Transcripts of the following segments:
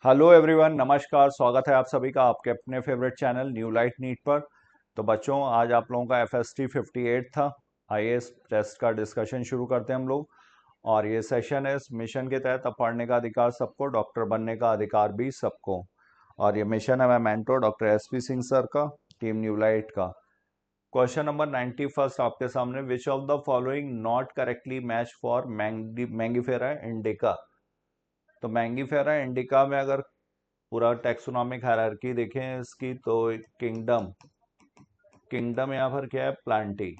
Hello everyone, नमस्कार। स्वागत है आप सभी का आपके अपने favourite channel new light NEET पर। तो बच्चों, आज आप लोगों का FST 58 था। IAS टेस्ट का डिस्कशन शुरू करते हैं हम लोग। और ये सेशन है इस मिशन के तहत, अब पढ़ने का अधिकार सबको, डॉक्टर बनने का अधिकार भी सबको। और ये मिशन है मैं mentor doctor SP Singh sir का, टीम न्यू लाइट का। क्वेश्चन नंबर 91 आपके सामने, विच of the following not correctly match for Mangifera indica. तो मैंगीफेरा इंडिका में अगर पूरा टैक्सोनॉमिक हायरार्की देखें इसकी, तो किंगडम किंगडम यहाँ पर क्या है, प्लांटी।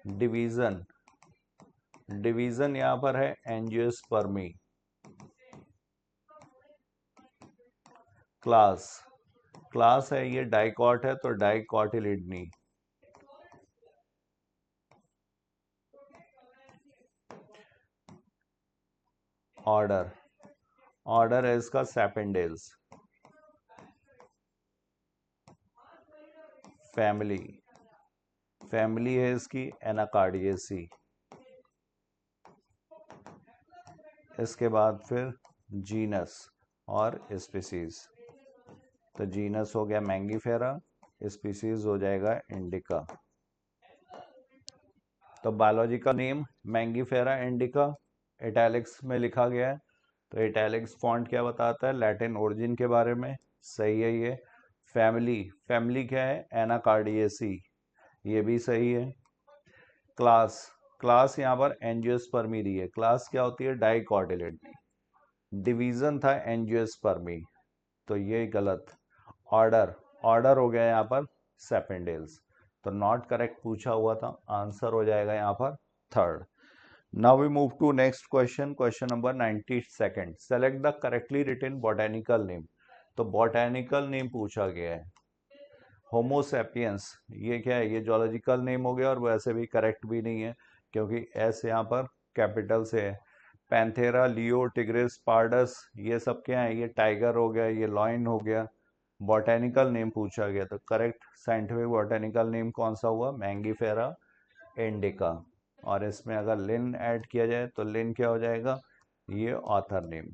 डिवीजन डिवीजन यहाँ पर है एंजियोस्पर्मी। क्लास क्लास है ये डाइकॉट है, तो डाइकॉटिलिडनी। ऑर्डर ऑर्डर है इसका सैपेंडेल्स। फैमिली फैमिली है इसकी एनाकार्डियेसी। इसके बाद फिर जीनस और स्पीसीज। तो जीनस हो गया मैंगीफेरा, स्पीसीज हो जाएगा इंडिका। तो biological name Mangifera indica, italics में लिखा गया है। तो इटैलिक्स फॉन्ट क्या बताता है, लैटिन ओरिजिन के बारे में। सही है ये। फैमिली फैमिली क्या है, एनाकार्डियेसी, ये भी सही है। क्लास क्लास यहाँ पर एंजियोस्पर्मी दी है। क्लास क्या होती है, डाइकॉटिलिडनी। डिवीजन था एंजियोस्पर्मी, तो ये गलत। ऑर्डर ऑर्डर हो गया यहाँ पर सेपेंडेल्स। तो नॉट करेक्ट पूछा हुआ था, आंसर हो जाएगा यहाँ पर third. Now we move to next question, question number 92। Select the correctly written botanical name. तो बॉटेनिकल नेम पूछा गया है होमोसेपियंस। ये क्या है, ये जोलॉजिकल नेम हो गया, और वैसे भी करेक्ट भी नहीं है क्योंकि एस यहाँ पर कैपिटल से है। पैंथेरा, लियो, टिग्रिस, पार्डस, ये सब क्या है, ये टाइगर हो गया, ये लॉयन हो गया। बॉटेनिकल नेम पूछा गया, तो करेक्ट साइंटिफिक बॉटेनिकल नेम कौन सा हुआ, मैंगीफेरा इंडिका। और इसमें अगर लिन ऐड किया जाए तो लिन क्या हो जाएगा, ये ऑथर नेम।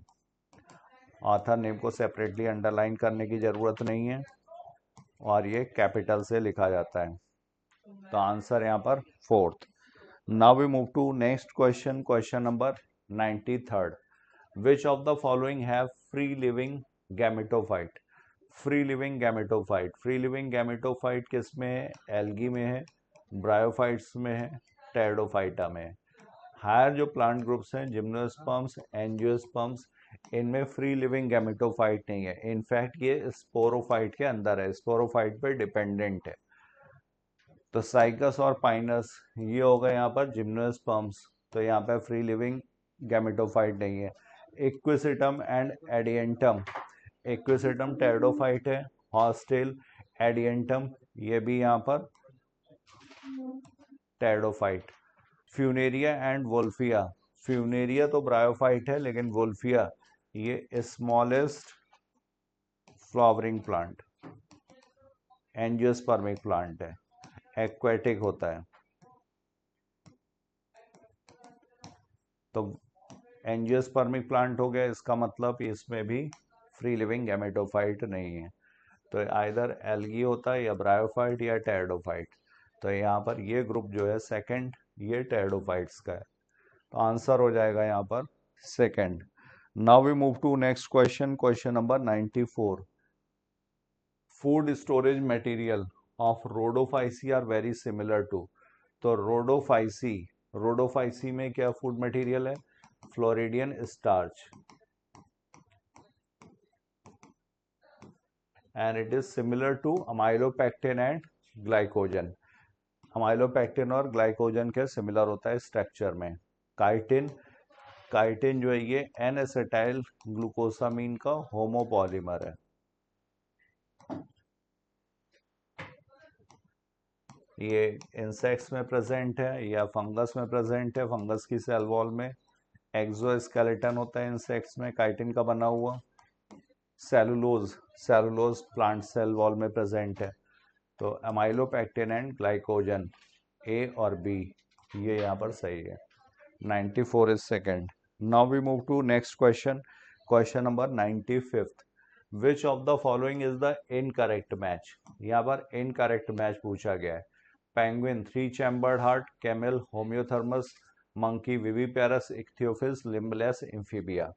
ऑथर नेम को सेपरेटली अंडरलाइन करने की जरूरत नहीं है, और ये कैपिटल से लिखा जाता है। तो आंसर यहाँ पर fourth. Now we move to next question, question number 93। Which of the following have free living gametophyte. Free living gametophyte किस में है, एल्गी में है, ब्रायोफाइट्स में है, टेरिडोफाइटा में है। हायर जो प्लांट ग्रुप्स हैं, जिम्नोस्पर्म्स, एंजियोस्पर्म्स, इनमें फ्री लिविंग गैमेटोफाइट नहीं है। इनफैक्ट ये स्पोरोफाइट के अंदर है, स्पोरोफाइट पे डिपेंडेंट है। तो साइकस और पाइनस ये हो गए यहाँ पर जिम्नोस्पर्म्स, तो यहाँ पे फ्री लिविंग गैमेटोफाइट नहीं है। Equisetum and Adiantum, equisetum pteridophyte है। हॉस्टेल, एडियंटम, ये भी यहाँ पर pteridophyte. Funaria and Wolffia, Funaria तो ब्रायोफाइट है, लेकिन वोल्फिया ये smallest flowering plant, angiospermic plant है, एक्वेटिक होता है। तो एंजियोस्पर्मिक प्लांट हो गया, इसका मतलब इसमें भी फ्री लिविंग गैमेटोफाइट नहीं है। तो आइदर एल्गी होता है, या ब्रायोफाइट, या टेरिडोफाइट। तो यहाँ पर ये ग्रुप जो है सेकंड, ये टेरिडोफाइट्स का है। तो आंसर हो जाएगा यहाँ पर second. Now we move to next question, question number 94। Food storage material of rhodophyceae are very similar to. तो रोडोफाइसी में क्या फूड मटेरियल है, floridean starch, and it is similar to amylopectin and glycogen. Amylopectin और glycogen के similar होता है structure में। Chitin chitin जो है ये एन एसिटाइल ग्लूकोसामीन का होमोपॉलीमर है। ये इंसेक्ट्स में प्रेजेंट है या फंगस में प्रेजेंट है, फंगस की सेल वॉल में। एक्सोस्केलेटन होता है इंसेक्ट्स में काइटिन का बना हुआ। Cellulose cellulose plant cell wall में प्रेजेंट है। तो अमाइलोपेक्टिन एंड ग्लाइकोजन, ए और बी, ये यहाँ पर सही है। 94 is second. Now we move to next question, question number 95th। Which of the following is the incorrect match? यहाँ पर इनकरेक्ट मैच पूछा गया है। Penguin, three chambered heart, camel, homeothermous, monkey, viviparous, ichthyophis, limbless amphibia.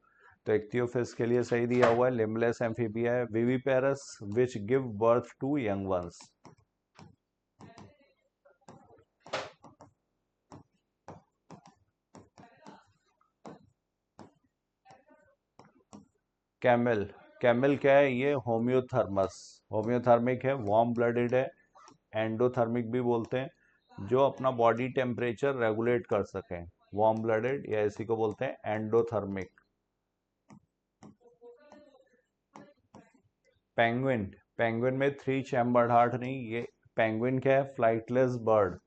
तो ichthyophis के लिए सही दिया हुआ है, लिम्बलेस एम्फीबिया है। Viviparous which give birth to young ones. Camel, camel क्या है? ये होम्योथर्मस, होम्योथर्मिक है, वार्म ब्लडेड है, एंडोथर्मिक भी बोलते हैं, जो अपना बॉडी टेम्परेचर रेगुलेट कर सकें। वार्म ब्लडेड या इसी को बोलते हैं एंडोथर्मिक। पेंगुइन, पेंगुइन में थ्री चैम्बर्ड हार्ट नहीं, ये पेंगुइन क्या है? Flightless bird.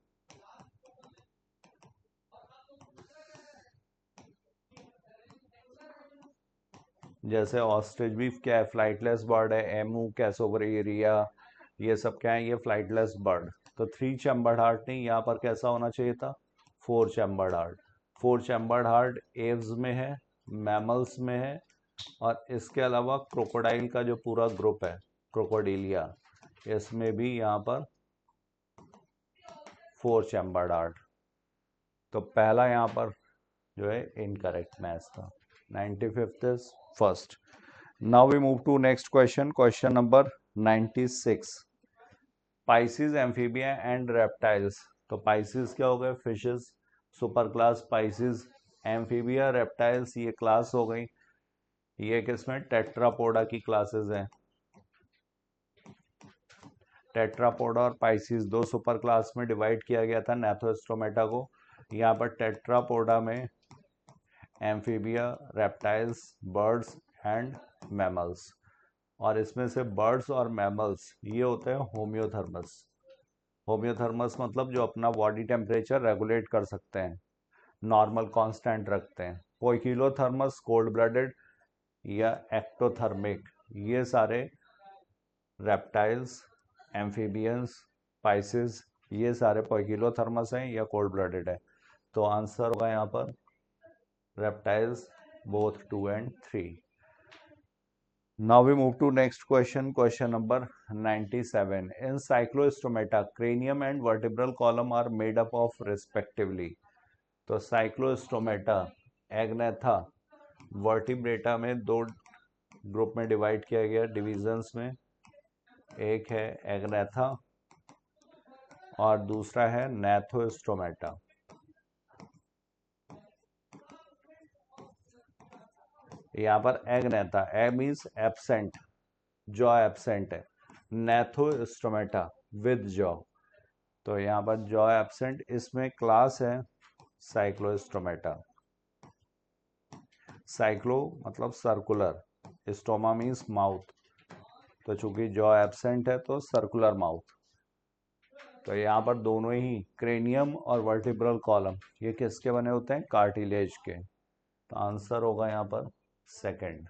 जैसे ऑस्ट्रिच भी क्या है? फ्लाइटलेस बर्ड है। एमू, कैसोब्रेरिया, ये सब क्या है? ये फ्लाइटलेस बर्ड। तो थ्री चैम्बर्ड हार्ट नहीं, यहाँ पर कैसा होना चाहिए था? Four chambered heart. Four chambered heart Aves में है, मैमल्स में है, और इसके अलावा क्रोकोडाइल का जो पूरा ग्रुप है, क्रोकोडिलिया, इसमें भी यहाँ पर फोर चैम्बर्ड हार्ट। तो पहला यहाँ पर जो है इनकरेक्ट मैच था। 95th is first. Now we move to next question, question number 96। Pisces, amphibia and reptiles. तो पाइसिस क्या हो गए? Fishes, super class pisces. Amphibia, reptiles, ये क्लास हो गई। ये किसमें? टेट्रापोडा की क्लासेस हैं। टेट्रापोडा और पाइसिस दो सुपर क्लास में डिवाइड किया गया था नेथोस्टोमेटा को। यहाँ पर टेट्रापोडा में amphibia, reptiles, birds and mammals, और इसमें से बर्ड्स और मैमल्स ये होते हैं होम्योथर्मस। होम्योथर्मस मतलब जो अपना बॉडी टेम्परेचर रेगुलेट कर सकते हैं, नॉर्मल कांस्टेंट रखते हैं। पोइकिलोथर्मस कोल्ड ब्लडेड या एक्टोथर्मिक, ये सारे रेप्टाइल्स, एम्फीबियंस, पाइसिस, ये सारे पोइकिलोथर्मस हैं या कोल्ड ब्लडेड है। तो आंसर होगा यहाँ पर reptiles, both 2 and 3। Now we move to next question, question number 97. In cyclostomata, cranium and vertebral column are made up of respectively. तो साइक्लोस्टोमेटा, एग्नेथा, वर्टिब्रेटा में दो ग्रुप में डिवाइड किया गया डिविजन्स में। एक है एग्नेथा और दूसरा है नेथोस्टोमेटा। यहाँ पर एग्नेथा, ए मीन्स एब्सेंट, जॉ एब्सेंट है। नेथोस्टोमेटा विद जॉ, तो यहाँ पर जॉ एब्सेंट, इसमें क्लास है साइक्लोस्टोमेटा। साइक्लो मतलब सर्कुलर, स्टोमा मीन्स माउथ, तो चूंकि जॉ एब्सेंट है तो सर्कुलर माउथ। तो यहाँ पर दोनों ही क्रेनियम और वर्टिब्रल कॉलम ये किसके बने होते हैं? कार्टिलेज के। तो आंसर होगा यहाँ पर second.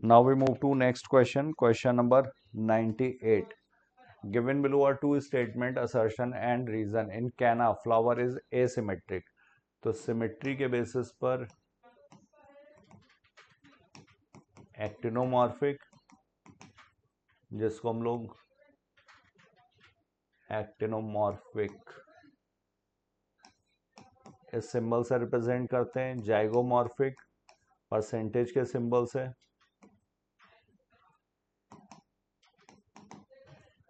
Now we move to next question, question number 98। Given below are two statement, assertion and reason. In canna, flower is asymmetric. तो सिमेट्री के बेसिस पर एक्टिनोमॉर्फिक, जिसको हम लोग एक्टिनोमॉर्फिक इस सिंबल से रिप्रेजेंट करते हैं। जाइगोमॉर्फिक परसेंटेज के सिंबल से,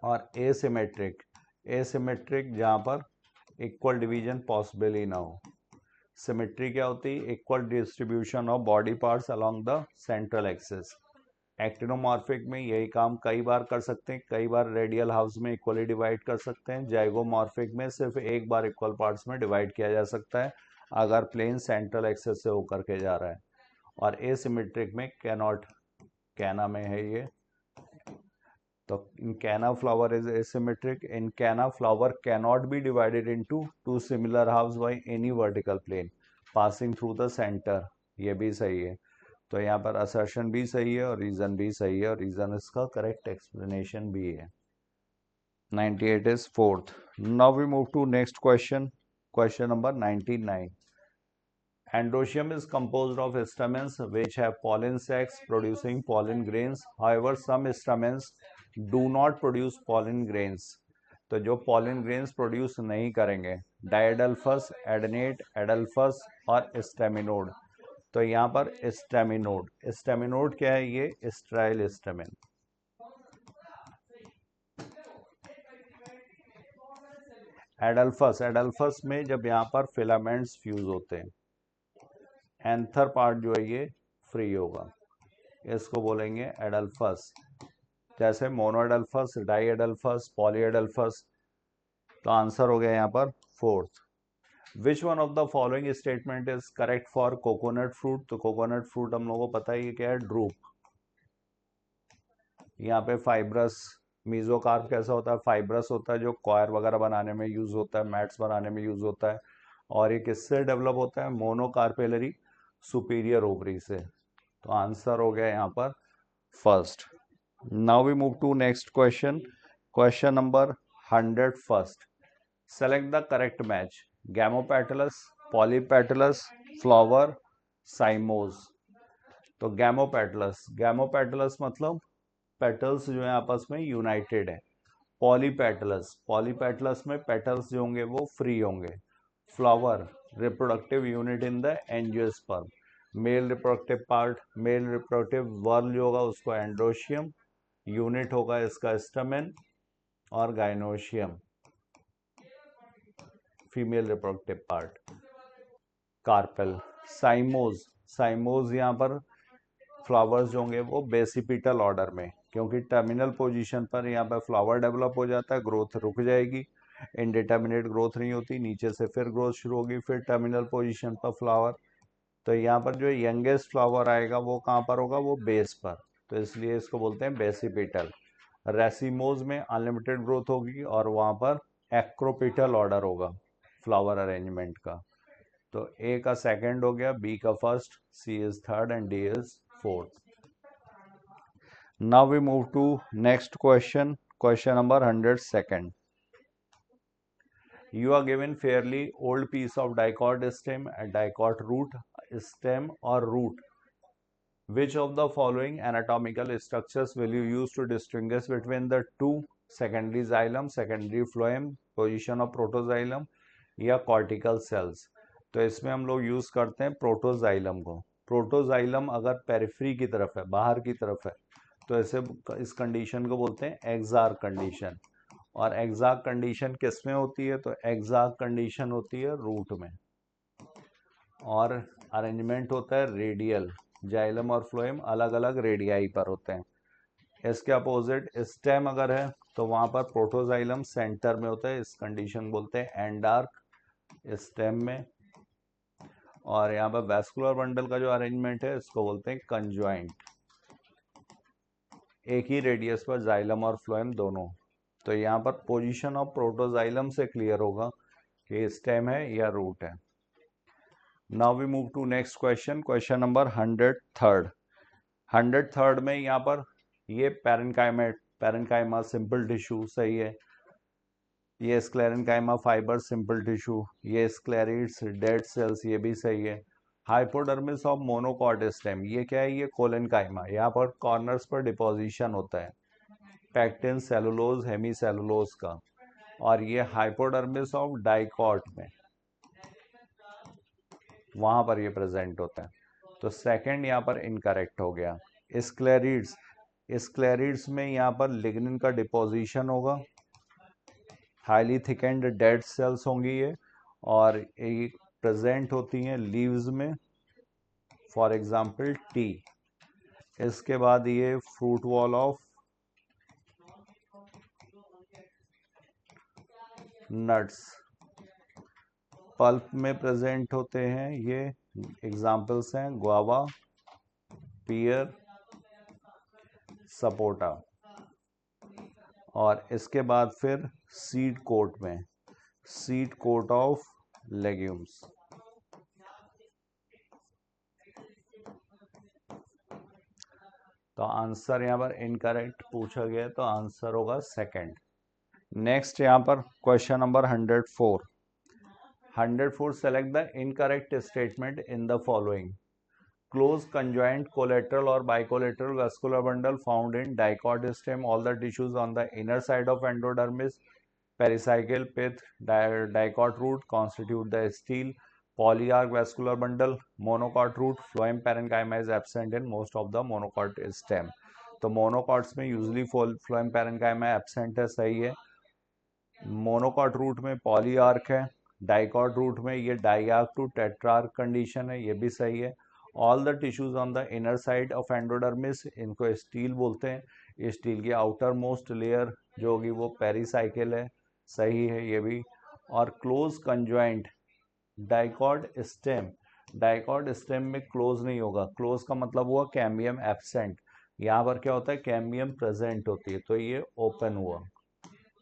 और एसिमेट्रिक, एसिमेट्रिक जहां पर इक्वल डिवीजन पॉसिबल ही ना हो। सिमेट्री क्या होती है? Equal distribution of body parts along the central axis. Actinomorphic में यही काम कई बार कर सकते हैं, कई बार रेडियल हाउस में इक्वली डिवाइड कर सकते हैं। जाइगोमॉर्फिक में सिर्फ एक बार इक्वल पार्ट्स में डिवाइड किया जा सकता है अगर प्लेन सेंट्रल एक्सिस से होकर के जा रहा है। और एसिमेट्रिक में कैनॉट, कैना में है ये। तो in canna flower is asymmetric. In canna flower cannot be divided into two similar halves by any vertical plane passing through the center. ये भी सही है। तो यहाँ पर assertion भी सही है और रीजन भी सही है, और रीजन इसका करेक्ट एक्सप्लेनेशन भी है। 98 is fourth. Now we move to next question, question number 99. Androecium is composed of stamens which have pollen sacs producing pollen grains. However, some stamens do not produce pollen grains. तो जो pollen grains produce नहीं करेंगे, डायडल्फस, adnate, adelphous और staminode. तो यहाँ पर staminode. Staminode क्या है? ये स्ट्राइल स्टेमिन. एडल्फस. एडल्फस में जब यहाँ पर फिलामेंट्स फ्यूज होते हैं, एंथर पार्ट जो है ये फ्री होगा, इसको बोलेंगे एडल्फस. जैसे मोनोएडल्फस, डाईएडल्फस, पॉलीएडल्फस. तो आंसर हो गया यहाँ पर fourth. Which one of the following statement is correct for coconut fruit? तो कोकोनट फ्रूट हम लोगों को पता है ये क्या है, ड्रूप. यहाँ पे फाइब्रस. मीजोकार्प कैसा होता है? फाइब्रस होता है, जो कॉयर वगैरह बनाने में यूज होता है, मैट्स बनाने में यूज होता है. और ये किससे डेवलप होता है? मोनोकार्पेलरी सुपीरियर ओवरी से. तो आंसर हो गया यहाँ पर first. Now we move to next question. Question number 101. Select the correct match. Gamopetalous, polypetalous, flower, cymose. तो गैमोपेटलस. गैमोपेटलस मतलब पेटल्स जो है आपस में यूनाइटेड है. पॉलीपेटलस. पॉलीपेटलस में पेटल्स जो होंगे वो फ्री होंगे. Flower, reproductive unit in the angiosperm. Male reproductive part, male reproductive whorl जो होगा उसको एंड्रोशियम. यूनिट होगा इसका स्टमेन. और gynoecium, female reproductive part, carpel. Cymose. Cymose यहाँ पर फ्लावर्स जो होंगे वो बेसिपिटल ऑर्डर में, क्योंकि टर्मिनल पोजीशन पर यहाँ पर फ्लावर डेवलप हो जाता है, ग्रोथ रुक जाएगी, इनडिटर्मिनेट ग्रोथ नहीं होती, नीचे से फिर ग्रोथ शुरू होगी, फिर टर्मिनल पोजीशन पर फ्लावर. तो यहाँ पर जो यंगेस्ट फ्लावर आएगा वो कहाँ पर होगा? वो बेस पर. तो इसलिए इसको बोलते हैं बेसिपिटल. रेसिमोज में अनलिमिटेड ग्रोथ होगी और वहाँ पर एक्रोपिटल ऑर्डर होगा फ्लावर अरेंजमेंट का. तो ए का सेकंड हो गया, बी का first, C is third and D is fourth. Now we move to next question. Question number 102. You are given fairly old piece of dicot stem and dicot root, stem or root. Which of the following anatomical structures will you use to distinguish between the two? Secondary xylem, secondary phloem, position of protoxylem या cortical cells. तो इसमें हम लोग use करते हैं protoxylem को. Protoxylem अगर periphery की तरफ है, बाहर की तरफ है, तो ऐसे इस कंडीशन को बोलते हैं एक्सार्क कंडीशन. और एक्सार्क कंडीशन किस में होती है? तो एक्सार्क कंडीशन होती है रूट में. और अरेंजमेंट होता है रेडियल. जाइलम और फ्लोएम अलग अलग रेडियाई पर होते हैं. इसके अपोजिट स्टेम अगर है तो वहां पर प्रोटोजाइलम सेंटर में होता है, इस कंडीशन बोलते हैं एंडार्क स्टेम में. और यहाँ पर वैस्कुलर बंडल का जो अरेंजमेंट है इसको बोलते हैं कंजॉइंट. एक ही रेडियस पर जाइलम और फ्लोएम दोनों. तो यहाँ पर पोजीशन ऑफ प्रोटोजाइलम से क्लियर होगा कि स्टेम है या रूट है. Now we move to next question. Question number 103. 103 में यहाँ पर ये पैरेन्काइमा सिंपल टिश्यू सही है. ये स्क्लेरेन्काइमा फाइबर सिंपल टिश्यू, ये स्क्लेरिड्स डेड सेल्स ये भी सही है. हाइपोडर्मिस ऑफ मोनोकॉट स्टेम ये क्या है? ये कोलेनकाइमा. यहाँ पर कॉर्नर्स पर डिपोजिशन होता है पैक्टिन, सेलुलोज, हेमी सेलुलोज का. और ये हाइपोडर्मिस ऑफ डाइकॉट में, वहां पर ये प्रेजेंट होता है. तो सेकंड यहाँ पर इनकरेक्ट हो गया. स्क्लेरिड्स. स्क्लेरिड्स में यहाँ पर लिग्निन का डिपोजिशन होगा, हाईली थिकेंड डेड सेल्स होंगी ये, और ये प्रेजेंट होती हैं लीव्स में, फॉर एग्जांपल टी. इसके बाद ये fruit wall of nuts, pulp में प्रेजेंट होते हैं. ये एग्जांपल्स हैं गुआवा, पियर, सपोटा. और इसके बाद फिर सीड कोट में, सीड कोट ऑफ लेग्यूम्स. तो आंसर यहाँ पर इनकरेक्ट पूछा गया है, तो आंसर होगा सेकंड. नेक्स्ट यहाँ पर question number 104. 104 select the incorrect statement in the following. Close conjoint collateral or bicollateral vascular bundle found in dicot stem, all the tissues on the inner side of endodermis, pericycle pith, dicot root constitute the stele. Polyarch vascular bundle, monocot root, phloem parenchyma is absent in most of the monocot stem. तो monocots में usually phloem parenchyma absent है, सही है। Monocot root में polyarch है, dicot root में ये डाइआर्क to tetrarch condition है, ये भी सही है। All the tissues on the inner side of endodermis, इनको स्टील बोलते हैं। स्टील की आउटर मोस्ट लेयर जो होगी वो पेरीसाइकिल है, सही है ये भी। और close conjoint dicot stem, dicot stem में क्लोज नहीं होगा, क्लोज का मतलब हुआ कैम्बियम एब्सेंट, यहाँ पर क्या होता है कैम्बियम प्रेजेंट होती है, तो ये ओपन हुआ।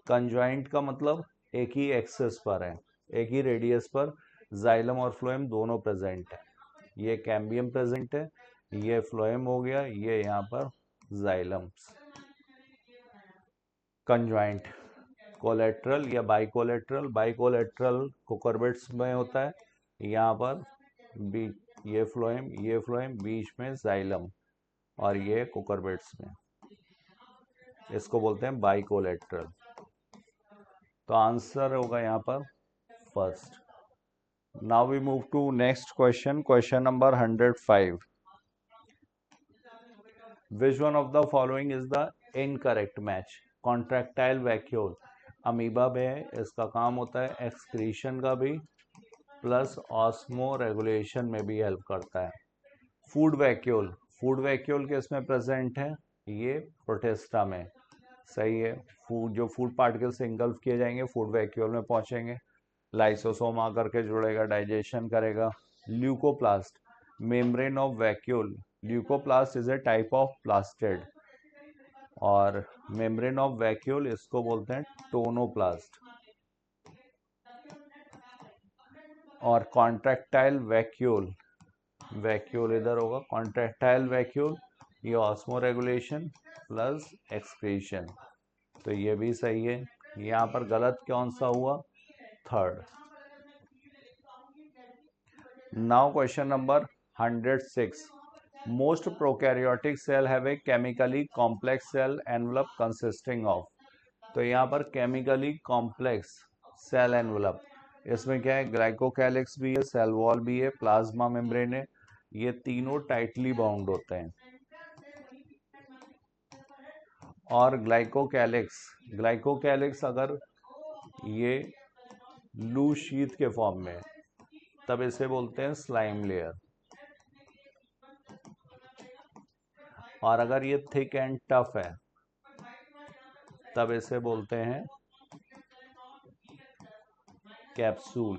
कंजॉइंट का मतलब एक ही एक्सेस पर है, एक ही रेडियस पर जाइलम और फ्लोएम दोनों प्रेजेंट है। ये कैम्बियम प्रेजेंट है, ये फ्लोएम हो गया, ये यहाँ पर जाइलम। कंजॉइंट कोलेट्रल या बाइकोलेट्रल, बाइकोलेट्रल कुकुरबिट्स में होता है, यहाँ पर ये फ्लोएम बीच में जाइलम और ये कुकुरबिट्स में, इसको बोलते हैं बाइकोलेट्रल। तो आंसर होगा यहाँ पर first. Now we move to next question, question number 105. Which one of the following is the incorrect match? Contractile vacuole, amoeba में इसका काम होता है एक्सक्रीशन का भी, प्लस ऑस्मो रेगुलेशन में भी हेल्प करता है। फूड वैक्यूल, फूड वैक्यूल किस में प्रेजेंट है? ये प्रोटेस्टा में, सही है। जो फूड पार्टिकल से इंगल्फ किए जाएंगे फूड वैक्यूल में पहुंचेंगे, लाइसोसोम आकर के जुड़ेगा, डाइजेशन करेगा। Leucoplast, membrane of vacuole, leucoplast is a type of plastid, और मेम्ब्रेन ऑफ वैक्यूल इसको बोलते हैं टोनोप्लास्ट। और कॉन्ट्रैक्टाइल वैक्यूल, वैक्यूल इधर होगा, कॉन्ट्रैक्टाइल वैक्यूल ये ऑस्मो रेगुलेशन प्लस एक्सक्रीशन, तो ये भी सही है। यहाँ पर गलत कौन सा हुआ? Third. Now question number 106. Most prokaryotic cell have a chemically complex cell envelope consisting of, तो यहाँ पर केमिकली कॉम्प्लेक्स सेल एनवलप, इसमें क्या है? ग्लाइकोकैलिक्स भी है, सेल वॉल भी है, प्लाज्मा मेम्ब्रेन है, ये तीनों टाइटली बाउंड होते हैं। और ग्लाइकोकैलिक्स, ग्लाइकोकैलिक्स अगर ये लूज शीथ के फॉर्म में, तब इसे बोलते हैं स्लाइम लेयर, और अगर ये थिक एंड टफ है तब इसे बोलते हैं कैप्सूल।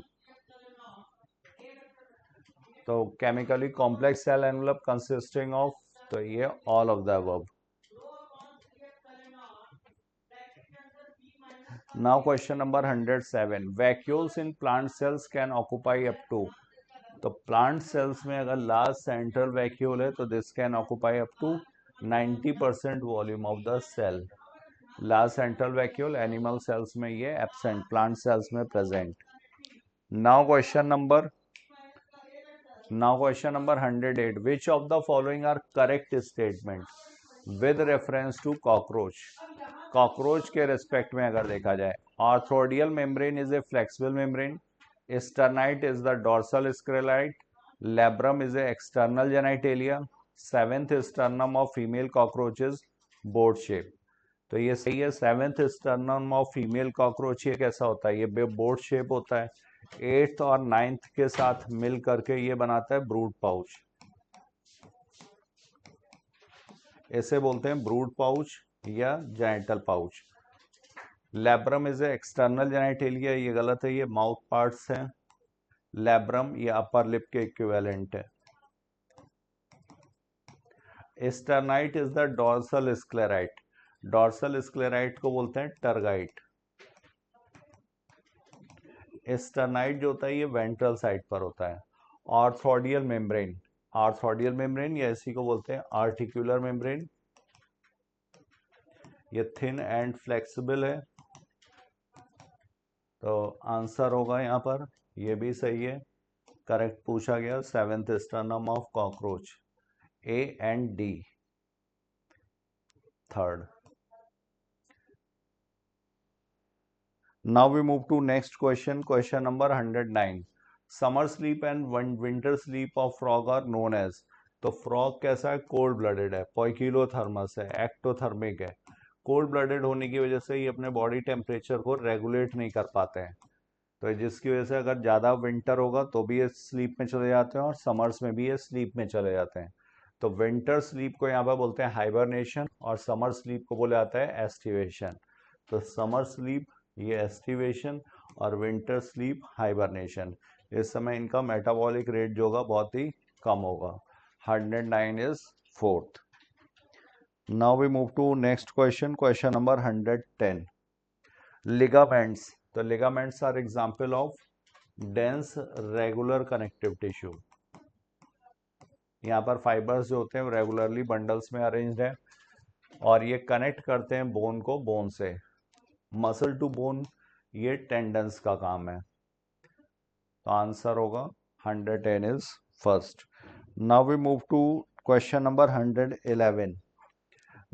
तो chemically complex cell envelope consisting of, तो ये all of the above. Now question number 107. Vacuoles in plant cells can occupy up to, तो प्लांट सेल्स में अगर लास्ट सेंट्रल वैक्यूल है तो this can occupy up to 90% volume of the cell. Last central vacuole animal cells में ये absent, plant cells में present. Now question number 108. Which of the following are correct statement with reference to cockroach? Cockroach के respect में अगर देखा जाए, arthrodial membrane is a flexible membrane, sternite is the dorsal sclerite, labrum is a external genitalia, seventh sternum of female cockroaches boat shape, तो ये सही है। Seventh sternum of female cockroach ये कैसा होता है? ये बोर्ड शेप होता है। एट्थ और नाइन्थ के साथ मिल करके ये बनाता है ब्रूड पाउच, इसे बोलते हैं ब्रूड पाउच या genital pouch. Labrum is a external genitalia, ये गलत है, ये माउथ पार्ट्स हैं। लैब्रम ये अपर लिप के इक्विवेलेंट है। Sternite is the dorsal sclerite, dorsal sclerite को बोलते हैं टर्गाइट। स्टर्नाइट जो होता है ये वेंट्रल साइड पर होता है। आर्थ्रोडियल मेम्ब्रेन, आर्थ्रोडियल मेम्ब्रेन या इसी को बोलते हैं आर्टिकुलर मेम्ब्रेन, ये थिन एंड फ्लेक्सिबल है, तो आंसर होगा यहाँ पर ये भी सही है, करेक्ट पूछा गया। Seventh sternum of cockroach, A and D, third. Now we move to next question, question number 109। Summer sleep and winter sleep of frog are known as. तो फ्रॉग कैसा है, कोल्ड ब्लडेड है, पोइकिलोथर्मस है, एक्टोथर्मिक है। Cold blooded होने की वजह से ये अपने बॉडी टेम्परेचर को रेगुलेट नहीं कर पाते हैं, तो जिसकी वजह से अगर ज़्यादा विंटर होगा तो भी ये स्लीप में चले जाते हैं और समर्स में भी ये स्लीप में चले जाते हैं। तो विंटर स्लीप को यहाँ पर बोलते हैं हाइबरनेशन और समर स्लीप को बोला जाता है एस्टिवेशन। तो समर स्लीप ये एस्टिवेशन और विंटर स्लीप हाइबरनेशन। इस समय इनका मेटाबॉलिक रेट जो होगा बहुत ही कम होगा। 109 is fourth. Now we move to next question, question number 110। Ligaments. तो ligaments are example of dense regular connective tissue. यहाँ पर फाइबर्स जो होते हैं रेगुलरली बंडल्स में अरेंज्ड है और ये कनेक्ट करते हैं बोन को बोन से। मसल टू बोन ये टेंडन्स का काम है। तो आंसर होगा 110 is first. Now we move to question number 111।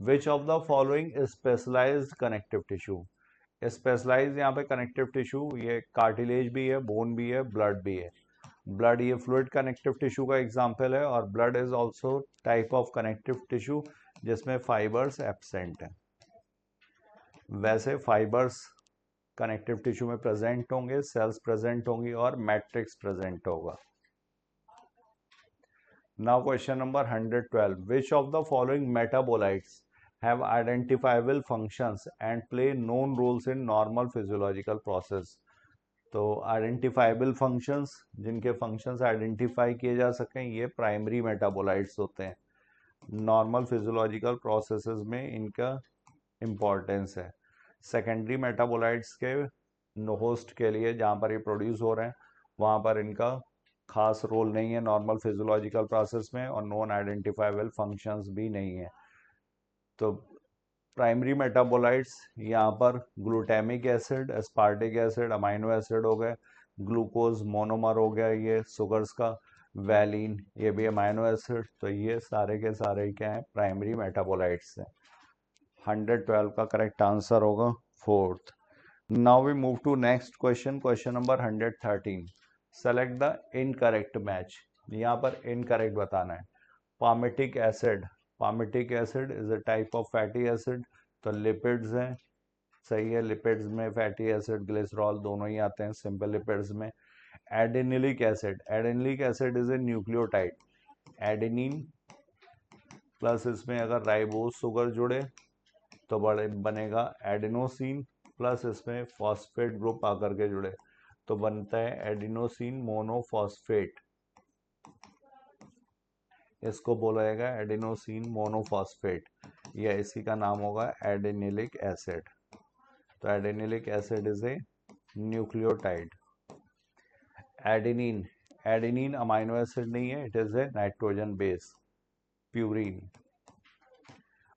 Which of the following specialised connective tissue. Specialise यहाँ पे कनेक्टिव टिश्यू, ये कार्टिलेज भी है, बोन भी है, ब्लड भी है। ब्लड ये फ्लूइड कनेक्टिव टिश्यू का एग्जाम्पल है और blood is also type of connective tissue जिसमें फाइबर्स एब्सेंट है। वैसे फाइबर्स कनेक्टिव टिश्यू में प्रेजेंट होंगे, सेल्स प्रेजेंट होंगी और मैट्रिक्स प्रेजेंट होगा। Now question number 112। Which of the following metabolites have identifiable functions and play known roles in normal physiological process। तो identifiable functions, जिनके functions identify किए जा सकें, ये प्राइमरी मेटाबोलाइट्स होते हैं। नॉर्मल फिजियोलॉजिकल प्रोसेसेस में इनका इम्पॉर्टेंस है। सेकेंडरी मेटाबोलाइट्स के होस्ट के लिए जहाँ पर ये प्रोड्यूस हो रहे हैं वहाँ पर इनका खास रोल नहीं है नॉर्मल फिजियोलॉजिकल प्रोसेस में और नॉन आइडेंटिफाइबल फंक्शंस भी नहीं है। तो प्राइमरी मेटाबोलाइट्स यहाँ पर glutamic acid, aspartic acid, amino acid हो गए, ग्लूकोज मोनोमर हो गया ये सुगर्स का, वैलिन ये भी अमाइनो एसिड। तो ये सारे के सारे क्या हैं, प्राइमरी मेटाबोलाइट्स हैं। 112 का करेक्ट आंसर होगा fourth. Now we move to next question, question number 113। Select the incorrect match. यहाँ पर इनकरेक्ट बताना है। Palmitic acid, palmitic acid is a type of fatty acid. तो लिपिड्स हैं, सही है, लिपिड्स में फैटी एसिड ग्लिसरॉल दोनों ही आते हैं सिंपल लिपिड्स में। Adenylic acid, adenylic acid is a nucleotide. Adenine plus इसमें अगर राइबोज शुगर जुड़े तो बनेगा एडिनोसिन, प्लस इसमें फॉस्फेट ग्रुप आकर के जुड़े तो बनता है एडिनोसिन मोनोफॉस्फेट। इसको बोला जाएगा एडिनोसिन मोनोफॉस्फेट, या इसी का नाम होगा एडेनिलिक एसिड। तो adenylic acid is a nucleotide. Adenine, adenine amino acid नहीं है, it is a nitrogen base. Purine,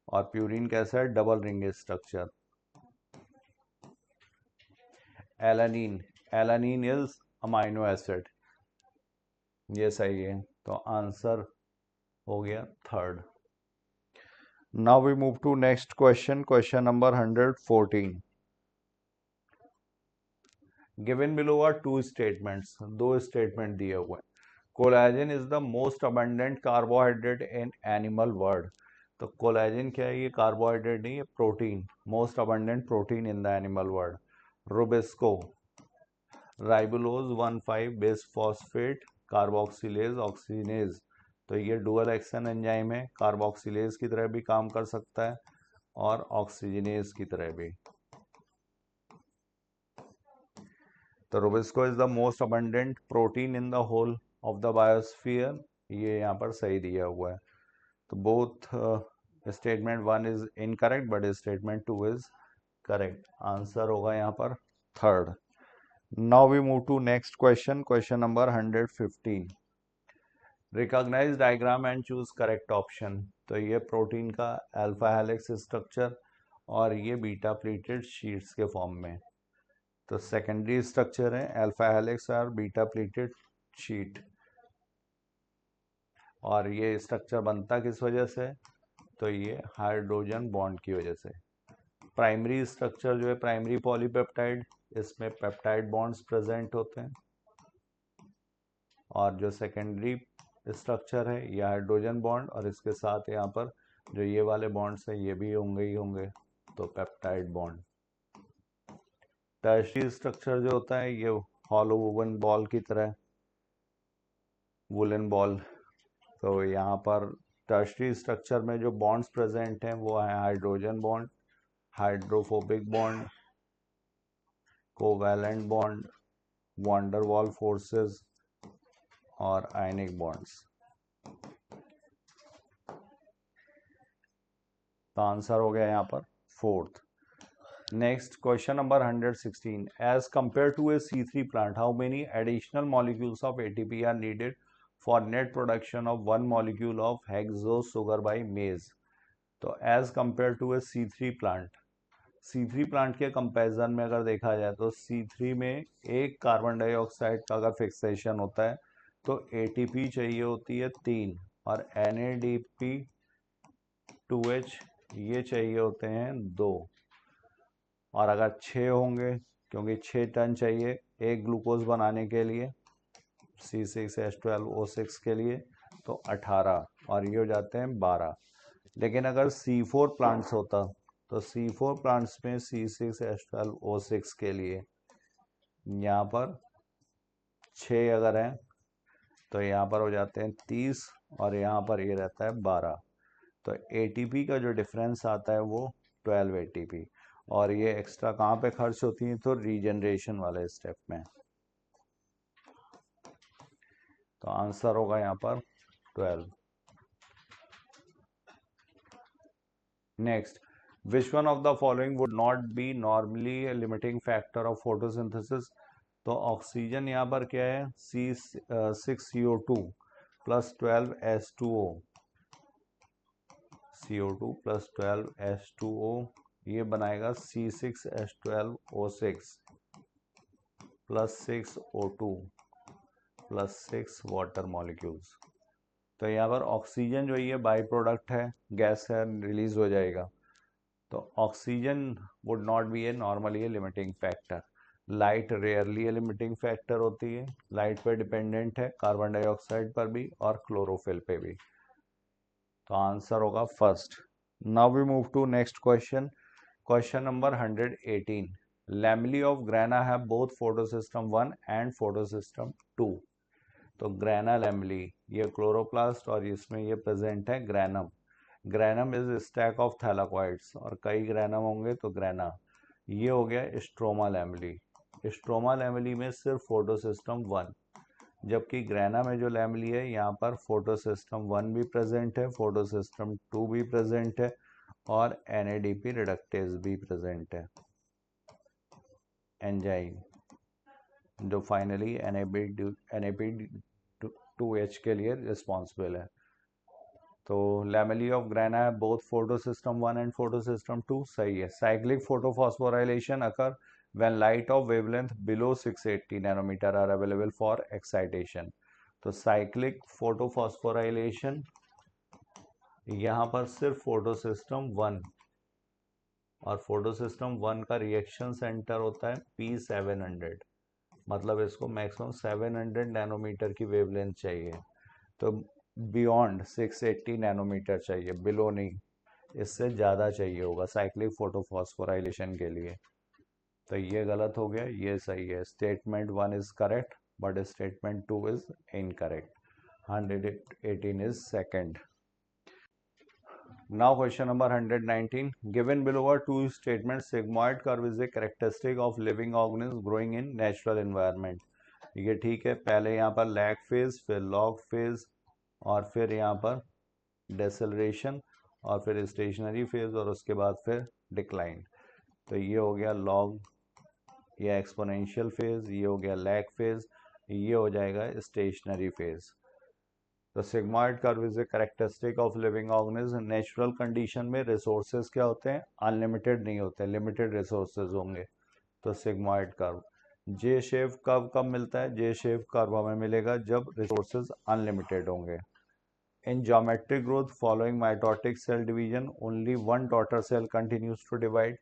और प्यूरिन कैसा है, double ring structure. Alanine, alanine is amino acid, ये सही है। तो आंसर हो गया third. Now we move to next question, question number 114। Given below are two statements, दो स्टेटमेंट दिए हुए हैं। Collagen is the most abundant carbohydrate in animal world. तो कोलेजन क्या है, ये कार्बोहाइड्रेट नहीं है, protein, most abundant protein in the animal world. Rubisco, ribulose 1,5 bisphosphate carboxylase oxygenase. तो ये डुअल एक्शन एंजाइम है, कार्बोक्सिलेज की तरह भी काम कर सकता है और ऑक्सीजनेज की तरह भी। तो rubisco is the most abundant protein in the whole of the biosphere, ये यहाँ पर सही दिया हुआ है। तो both statement 1 is incorrect but statement 2 is correct. Answer होगा यहाँ पर third. Now we move to next question, question number 115। Recognise diagram and choose correct option. तो ये प्रोटीन का अल्फा हेलिक्स स्ट्रक्चर और ये बीटा प्लेटेड शीट्स के form में। तो सेकेंडरी स्ट्रक्चर है अल्फा हेलिक्स और बीटा प्लीटेड शीट। और ये स्ट्रक्चर बनता किस वजह से, तो ये हाइड्रोजन बॉन्ड की वजह से। प्राइमरी स्ट्रक्चर जो है प्राइमरी पॉलीपेप्टाइड, इसमें पेप्टाइड बॉन्ड्स प्रेजेंट होते हैं। और जो सेकेंडरी स्ट्रक्चर है ये हाइड्रोजन बॉन्ड, और इसके साथ यहाँ पर जो ये वाले बॉन्ड्स हैं ये भी होंगे ही होंगे, तो पेप्टाइड बॉन्ड। टर्शियरी स्ट्रक्चर जो होता है ये हॉलो वुलन बॉल की तरह, वुलन बॉल। तो यहाँ पर टर्शियरी स्ट्रक्चर में जो बॉन्ड्स प्रेजेंट हैं वो है hydrogen bond, hydrophobic bond, covalent bond, van der Waals forces और आयनिक बॉन्ड्स। तो आंसर हो गया यहाँ पर fourth. Next question number 116, as compared to a C3 plant how many additional molecules of ATP are needed for net production of 1 molecule of hexose sugar by maize. तो as compared to a C3 plant, C3 plant के comparison में अगर देखा जाए तो C3 में एक carbon dioxide का अगर फिक्सेशन होता है तो ATP चाहिए होती है 3 और NADP 2H ये चाहिए होते हैं 2। और अगर 6 होंगे, क्योंकि 6 टन चाहिए एक ग्लूकोज बनाने के लिए C6H12O6 के लिए, तो 18 और ये हो जाते हैं 12। लेकिन अगर C4 प्लांट्स होता तो C4 प्लांट्स में C6H12O6 के लिए यहाँ पर 6 अगर हैं तो यहाँ पर हो जाते हैं 30 और यहाँ पर ये रहता है 12। तो ATP का जो डिफरेंस आता है वो 12 ATP, और ये एक्स्ट्रा कहाँ पे खर्च होती है, तो रीजनरेशन वाले स्टेप में। तो आंसर होगा यहाँ पर 12। Next, which one of the following would not be normally limiting factor of photosynthesis. तो ऑक्सीजन यहाँ पर क्या है, C6CO2 plus 12H2O, CO2 plus 12H2O ये बनाएगा C6H12O6 plus 6O2 plus 6 water molecules. तो यहाँ पर ऑक्सीजन जो ये बाई प्रोडक्ट है, गैस है, रिलीज हो जाएगा। तो oxygen would not be A normally A limiting factor. Light rarely A limiting factor होती है, लाइट पे डिपेंडेंट है, कार्बन डाइऑक्साइड पर भी और क्लोरोफिल पे भी। तो आंसर होगा first. Now we move to next question, question number 118, lamellae of grana have both photosystem 1 and photosystem 2। तो ग्रेना लैमिली ये क्लोरोप्लास्ट और इसमें ये प्रेजेंट है granum. Granum is stack of thylakoids, और कई ग्रेनम होंगे तो ग्रेना। ये हो गया स्ट्रोमा लैमिली। स्ट्रोमा लैमिली में सिर्फ फोटोसिस्टम 1, जबकि ग्रेना में जो लैमिली है यहाँ पर फोटोसिस्टम 1 भी प्रेजेंट है, फोटोसिस्टम 2 भी प्रेजेंट है और NADP रिडक्टेज भी प्रेजेंट है, एंजाइम जो फाइनली NAP2H के लिए रिस्पॉन्सिबल है। तो लैमिली ऑफ ग्रेना है बोथ फोटोसिस्टम 1 एंड फोटोसिस्टम 2, सही है। Cyclic photophosphorylation occur when light of wavelength below 680 nanometer are available for excitation। तो साइक्लिक फोटोफॉस्फोराइलेशन यहाँ पर सिर्फ फोटोसिस्टम 1, और फोटोसिस्टम 1 का रिएक्शन सेंटर होता है P700, मतलब इसको मैक्सिमम 700 नैनोमीटर की वेवलेंथ चाहिए। तो बियॉन्ड 680 नैनोमीटर चाहिए, बिलो नहीं, इससे ज़्यादा चाहिए होगा साइक्लिक फोटोफॉस्फोराइलेशन के लिए। तो ये गलत हो गया, ये सही है। Statement 1 is correct but statement 2 is incorrect. 118 is second. Now question number 119, given below are two statement sigmoid curve is a characteristic of living organism growing in natural environment. ये ठीक है, पहले यहाँ पर लैग फेज, फिर log phase, और फिर यहाँ पर डेसेलरेशन, और फिर स्टेशनरी फेज, और उसके बाद फिर डिक्लाइन। तो ये हो गया लॉग या एक्सपोनेंशियल फेज, ये हो गया लैग फेज, ये हो जाएगा स्टेशनरी फेज। तो sigmoid curve is a characteristic of living organism. Natural condition में रिसोर्सेज क्या होते हैं, अनलिमिटेड नहीं होते, लिमिटेड रिसोर्सेज होंगे। तो सिग्मॉइड कर्व। जे शेप कर्व कब मिलता है? जे शेप कर्व हमें मिलेगा जब रिसोर्सेज अनलिमिटेड होंगे। In geometric growth following mitotic cell division only one daughter cell continues to divide.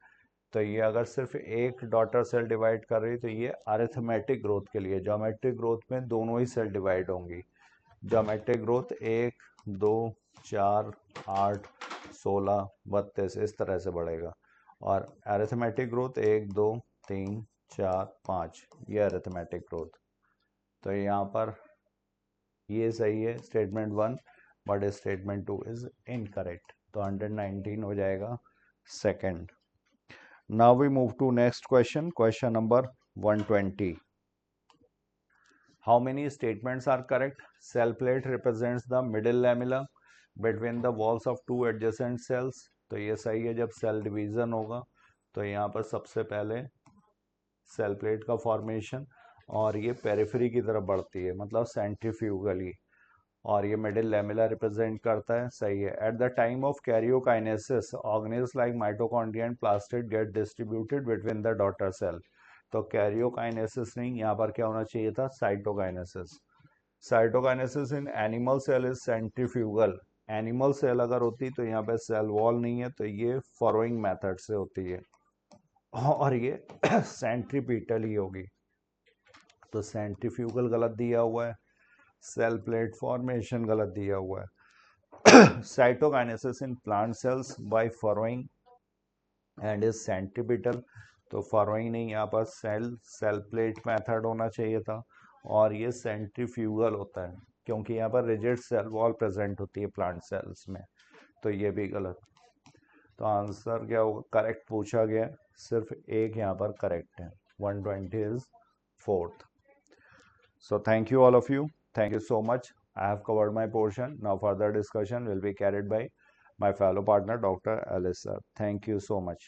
तो ये अगर सिर्फ एक डॉटर सेल डिवाइड कर रही तो ये अरिथमेटिक ग्रोथ के लिए, ज्योमेट्रिक ग्रोथ में दोनों ही सेल डिवाइड होंगी। ज्योमेट्रिक ग्रोथ 1, 2, 4, 8, 16, 32 इस तरह से बढ़ेगा। और अरिथमेटिक ग्रोथ 1, 2, 3, 4, 5 ये अरिथमेटिक ग्रोथ। तो यहाँ पर ये सही है statement 1, but statement 2 is incorrect. तो 119 हो जाएगा second. Now we move to next question, question number 120. How many statements are correct? Cell plate represents the middle lamella between the walls of two adjacent cells. तो ये सही है। जब cell division होगा तो यहाँ पर सबसे पहले सेल प्लेट का फॉर्मेशन और ये पेरिफेरी की तरफ बढ़ती है, मतलब सेंट्रीफ्यूगली, और ये मिडिल लैमेला रिप्रेजेंट करता है। सही है। At the time of karyokinesis organelles like mitochondria and plastid get distributed between the daughter cell. तो कैरियोकाइनेसिस नहीं, यहाँ पर क्या होना चाहिए था? Cytokinesis. Cytokinesis in animal cell is centrifugal. Animal cell अगर होती तो यहाँ पे सेल वॉल नहीं है, तो ये फॉरोइंग मेथड से होती है और ये सेंट्रीपिटल ही होगी। तो सेंट्रीफ्यूगल गलत दिया हुआ है, सेल प्लेट फॉर्मेशन गलत दिया हुआ है। Cytokinesis in plant cells by furrowing and is centripetal. तो फॉरोइंग नहीं, यहाँ पर सेल प्लेट मेथड होना चाहिए था, और ये सेंट्रीफ्यूगल होता है क्योंकि यहाँ पर रिजिड सेल वॉल प्रेजेंट होती है प्लांट सेल्स में। तो ये भी गलत। तो आंसर क्या होगा? करेक्ट पूछा गया, सिर्फ एक यहाँ पर करेक्ट है। 120 is fourth. So thank you all of you. Thank you so much. I have covered my portion. Now further discussion will be carried by my fellow partner Dr. Alice sir. Thank you so much.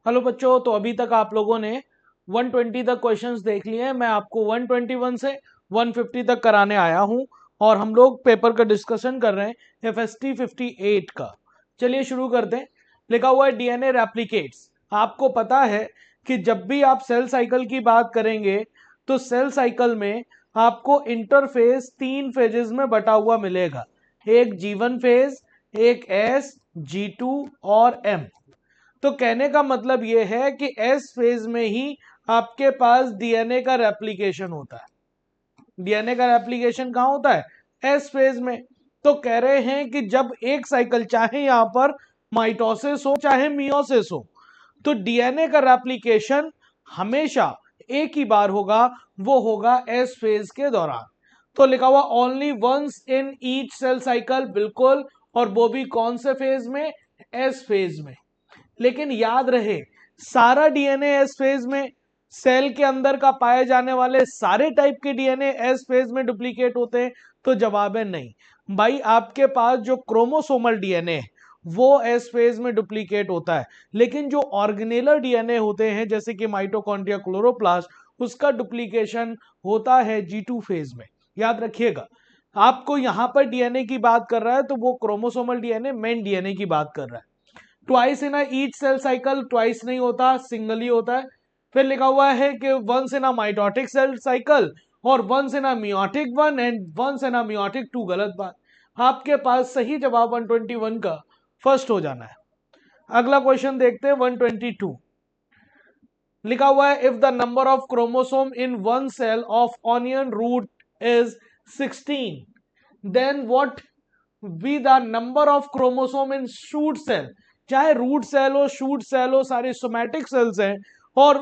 Hello बच्चों, तो अभी तक आप लोगों ने 120 तक questions देख लिए हैं। मैं आपको 121 से 150 तक कराने आया हूं और हम लोग पेपर का डिस्कशन कर रहे हैं FST 58 का। चलिए शुरू करते हैं। लिखा हुआ है डीएनए रेप्लिकेट्स। आपको पता है कि जब भी आप सेल साइकिल की बात करेंगे तो सेल साइकिल में आपको इंटरफेस 3 फेजेस में बटा हुआ मिलेगा। एक G1 फेज, एक S, G2 और M। तो कहने का मतलब यह है कि S फेज में ही आपके पास डीएनए का रेप्लिकेशन होता है। डीएनए का रेप्लिकेशन कहां होता है? S फेज में। तो कह रहे हैं कि जब एक साइकिल, चाहे यहां पर माइटोसिस हो चाहे मियोसिस हो, तो डीएनए का रेप्लिकेशन हमेशा एक ही बार होगा, वो होगा S फेज के दौरान। तो लिखा हुआ only once in each cell cycle, बिल्कुल, और वो भी कौन से फेज में? S फेज में। लेकिन याद रहे, सारा डीएनए एस फेज में, सेल के अंदर का पाए जाने वाले सारे टाइप के डीएनए एस फेज में डुप्लीकेट होते हैं? तो जवाब है नहीं भाई। आपके पास जो क्रोमोसोमल डीएनए है वो एस फेज में डुप्लीकेट होता है, लेकिन जो ऑर्गेनेलर डीएनए होते हैं जैसे कि माइटोकॉन्ड्रिया, क्लोरोप्लास्ट, उसका डुप्लीकेशन होता है G2 फेज में। याद रखिएगा, आपको यहां पर डीएनए की बात कर रहा है तो वो क्रोमोसोमल डीएनए, मेन डीएनए की बात कर रहा है। Twice in each cell cycle, twice नहीं होता, सिंगल ही होता है। फिर लिखा हुआ है कि once in mitotic cell cycle और once in meiotic 1 and once in meiotic 2। गलत बात। आपके पास सही जवाब 121 का फर्स्ट हो जाना है। अगला क्वेश्चन देखते हैं 122। लिखा हुआ है if the number of chromosome in one cell of onion root is 16, then what be the number of chromosome in shoot cell. चाहे रूट सेल हो, शूट सेल हो, सारे सोमैटिक सेल्स हैं और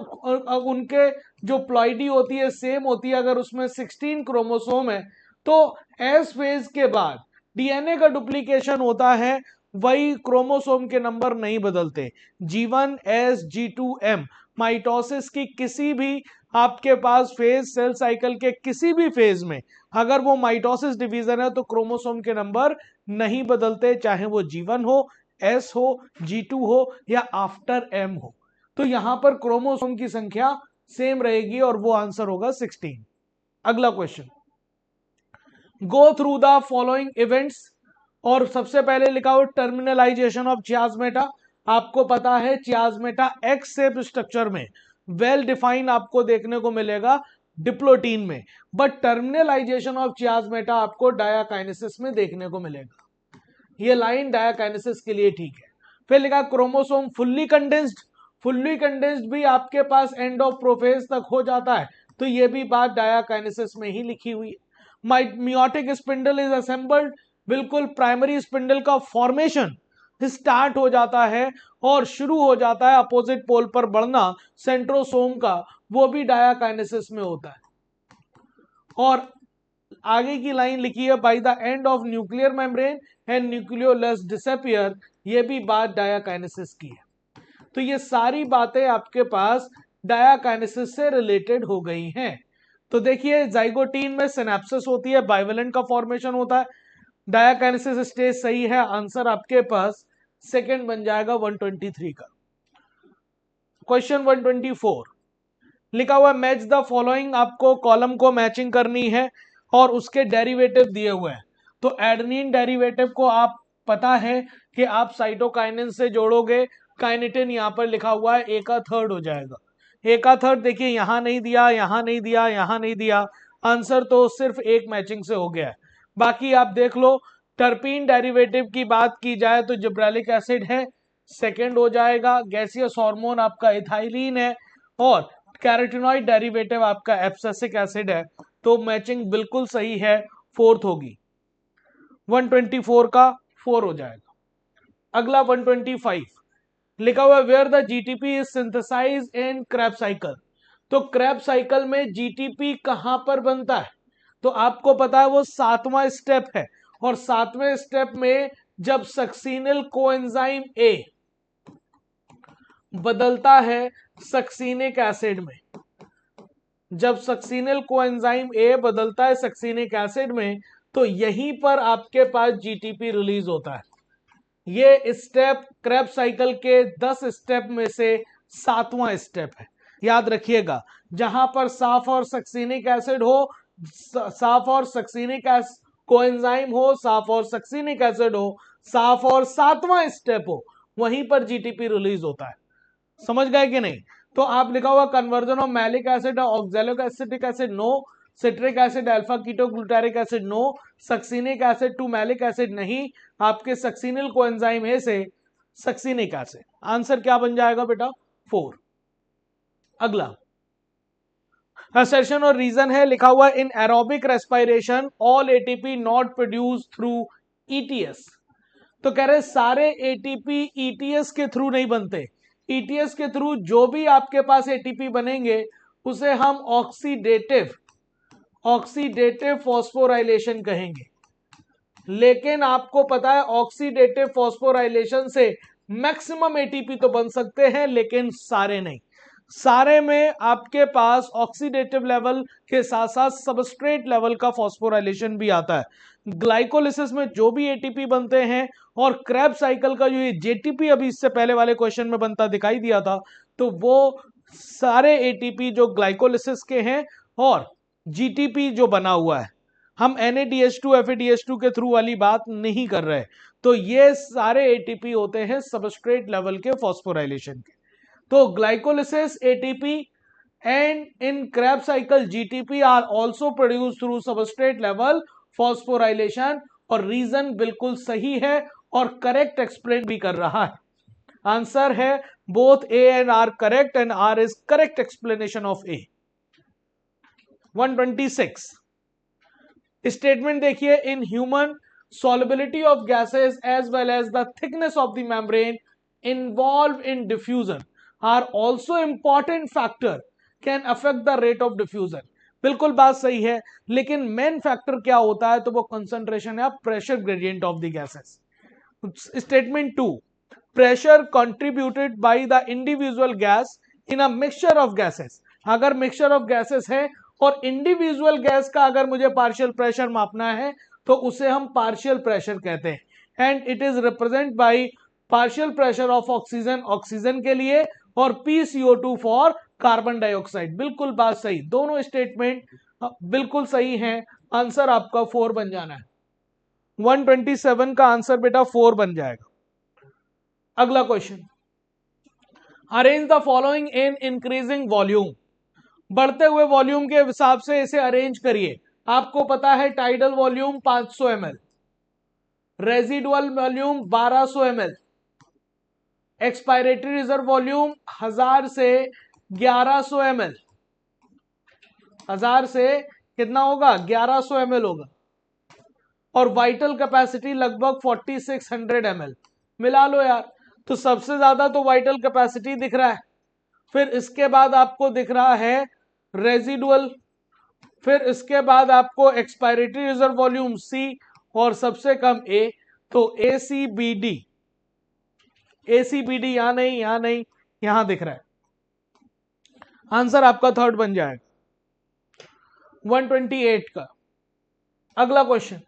उनके जो प्लॉइडी होती है सेम होती है। अगर उसमें 16 क्रोमोसोम है तो एस फेज के बाद डीएनए का डुप्लीकेशन होता है, वही क्रोमोसोम के नंबर नहीं बदलते। G1, S, G2, M mitosis की किसी भी आपके पास फेज, सेल साइकिल के किसी भी फेज में अगर वो माइटोसिस डिवीजन है तो क्रोमोसोम के नंबर नहीं बदलते, चाहे वो G1 हो, S हो, G2 हो या आफ्टर M हो। तो यहां पर क्रोमोसोम की संख्या सेम रहेगी और वो आंसर होगा 16। अगला question, go through the following events. और सबसे पहले लिखा हो टर्मिनलाइजेशन ऑफ चियाज़मेटा। आपको पता है चियाज़मेटा एक्स शेप स्ट्रक्चर में वेल डिफाइन आपको देखने को मिलेगा डिप्लोटीन में, बट टर्मिनलाइजेशन ऑफ चियाज़-मेटा आपको डायाकाइनेसिस में देखने को मिलेगा। ये लाइन डायाकाइनेसिस के लिए ठीक है। फिर लिखा chromosome fully condensed, fully condensed भी आपके पास एंड ऑफ प्रोफेज तक हो जाता है, तो ये भी बात डायाकाइनेसिस में ही लिखी हुई है। मियोटिक स्पिंडल इज असेंबल्ड, बिल्कुल प्राइमरी स्पिंडल का फॉर्मेशन स्टार्ट हो जाता है और शुरू हो जाता है अपोजिट पोल पर बढ़ना सेंट्रोसोम का, वो भी डायाकाइनेसिस में होता है। और आगे की लाइन लिखी है by the end of nuclear membrane and nucleolus disappear, ये भी बात डायाकाइनेसिस की है। तो ये सारी बातें आपके पास डायाकाइनेसिस से रिलेटेड हो गई हैं। तो देखिए जाइगोटीन में सिनेप्सिस होती है, बाइवेलेंट का फॉर्मेशन होता है, डायाकाइनेसिस स्टेज सही है, आंसर आपके पास सेकंड बन जाएगा 123 का। क्वेश्चन 124 लिखा हुआ मैच द फॉलोइंग, आपको कॉलम को मैचिंग करनी है और उसके डेरिवेटिव दिए हुए हैं। तो एडेनिन डेरिवेटिव को आप पता है कि आप साइटोकाइनिन से जोड़ोगे, काइनेटिन यहां पर लिखा हुआ है, ए का थर्ड हो जाएगा। ए का थर्ड देखिए यहां नहीं दिया, यहां नहीं दिया, यहां नहीं दिया, आंसर तो सिर्फ एक मैचिंग से हो गया है। बाकी आप देख लो, टर्पीन डेरिवेटिव की बात की जाए तो जिब्रेलिक एसिड है, सेकेंड हो जाएगा। गैसियस हार्मोन आपका इथाइलिन है और कैरोटीनॉइड डेरिवेटिव आपका एब्सिसिक एसिड है, तो मैचिंग बिल्कुल सही है, फोर्थ होगी। 124 का 4 हो जाएगा। अगला 125 लिखा हुआ where the GTP is synthesise in Krebs cycle. तो क्रेब्स साइकिल में जीटीपी कहां पर बनता है? तो आपको पता है वो 7वां स्टेप है, और 7वें स्टेप में जब सक्सीनिल कोएंजाइम ए बदलता है सक्सीनिक एसिड में, जब सक्सीनिल कोएंजाइम ए बदलता है सक्सीनिक एसिड में, तो यहीं पर आपके पास जीटीपी रिलीज होता है। ये स्टेप क्रेब्स साइकिल के 10 स्टेप में से 7वां स्टेप है, याद रखिएगा। जहां पर साफ और सक्सीनिक एसिड हो, साफ और सक्सीनिक कोएंजाइम हो, साफ और सक्सीनिक एसिड हो, साफ और 7वां स्टेप हो, वहीं पर जीटीपी रिलीज होता है। समझ गए कि नहीं? तो आप लिखा हुआ conversion of malic acid oxalic acetic acid no, citric acid alpha keto glutaric acid no, succinic acid to malic acid नहीं, आपके सक्सीनिल कोएंजाइम ए से सक्सीनिक एसिड। आंसर क्या बन जाएगा बेटा? 4। अगला असर्शन और रीजन है, लिखा हुआ in aerobic respiration all ATP not produce through ETS. तो कह रहे सारे एटीपी ईटीएस के थ्रू नहीं बनते, ईटीएस के थ्रू जो भी आपके पास एटीपी बनेंगे उसे हम ऑक्सीडेटिव फॉस्फोराइलेशन कहेंगे। लेकिन आपको पता है ऑक्सीडेटिव फॉस्फोराइलेशन से मैक्सिमम एटीपी तो बन सकते हैं, लेकिन सारे नहीं। सारे में आपके पास ऑक्सीडेटिव लेवल के साथ साथ सबस्ट्रेट लेवल का फॉस्फोराइलेशन भी आता है। ग्लाइकोलिसिस में जो भी एटीपी बनते हैं और क्रेब्स साइकिल का जो ये जेटीपी अभी इससे पहले वाले क्वेश्चन में बनता दिखाई दिया था, तो वो सारे एटीपी जो ग्लाइकोलिसिस के हैं और जीटीपी जो बना हुआ है, हम NADH2 FADH2 के थ्रू वाली बात नहीं कर रहे। तो ये सारे एटीपी होते हैं सबस्ट्रेट लेवल के फॉस्फोराइलेशन के। तो glycolysis ATP and in Krebs cycle GTP are also produce through substrate level phosphorylation, और रीजन बिल्कुल सही है और करेक्ट एक्सप्लेन भी कर रहा है। आंसर है both A and R correct, and R is correct explanation of A. 126 statement देखिए, in human solubility of gases as well as the thickness of the membrane involved in diffusion are also important factor can affect the rate of diffusion। बिल्कुल बात सही है, लेकिन main factor क्या होता है? तो वो कंसंट्रेशन या pressure gradient of the gases. Statement 2 pressure contributed by the individual gas in a mixture of gases. अगर मिक्सचर ऑफ गैसेस है और इंडिविजुअल गैस का अगर मुझे पार्शियल प्रेशर मापना है तो उसे हम पार्शियल प्रेशर कहते हैं, and it is represent by partial pressure of oxygen, oxygen के लिए, और PCO2 फॉर कार्बन डाइऑक्साइड। बिल्कुल बात सही, दोनों स्टेटमेंट बिल्कुल सही हैं। आंसर आपका 4 बन जाना है। 127 का आंसर बेटा 4 बन जाएगा। अगला question, arrange the following in increasing volume, बढ़ते हुए वॉल्यूम के हिसाब से इसे अरेंज करिए। आपको पता है tidal volume 500 ml, residual volume 1200 ml, expiratory reserve volume 1000 से 1100 ml, 1000 से कितना होगा 1100 ml होगा, और वाइटल कैपेसिटी लगभग 4600 ml। मिला लो यार, तो सबसे ज्यादा तो वाइटल कैपेसिटी दिख रहा है, फिर इसके बाद आपको दिख रहा है रेजिडुअल, फिर इसके बाद आपको एक्सपायरेटरी रिजर्व वॉल्यूम सी, और सबसे कम ए। तो एसीबीडी, एसीबीडी यहां नहीं, यहां नहीं, यहां दिख रहा है। आंसर आपका थर्ड बन जाएगा 128 का। अगला क्वेश्चन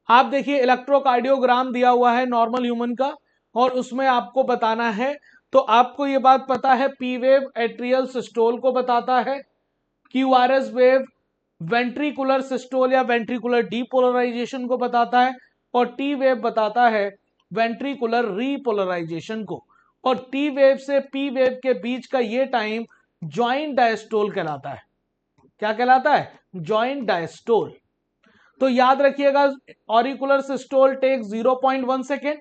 आप देखिए, इलेक्ट्रोकार्डियोग्राम दिया हुआ है नॉर्मल ह्यूमन का, और उसमें आपको बताना है, तो आपको ये बात पता है पी वेव एट्रियल सिस्टोल को बताता है, क्यूआरएस वेव वेंट्रिकुलर सिस्टोल या वेंट्रिकुलर डीपोलराइजेशन को बताता है, और टी वेव बताता है वेंट्रिकुलर रीपोलराइजेशन को। और टी वेव से पी वेव के बीच का ये टाइम जॉइंट डायस्टोल कहलाता है। क्या कहलाता है? Joint diastole. तो याद रखिएगा, auricular systole take 0.1 second,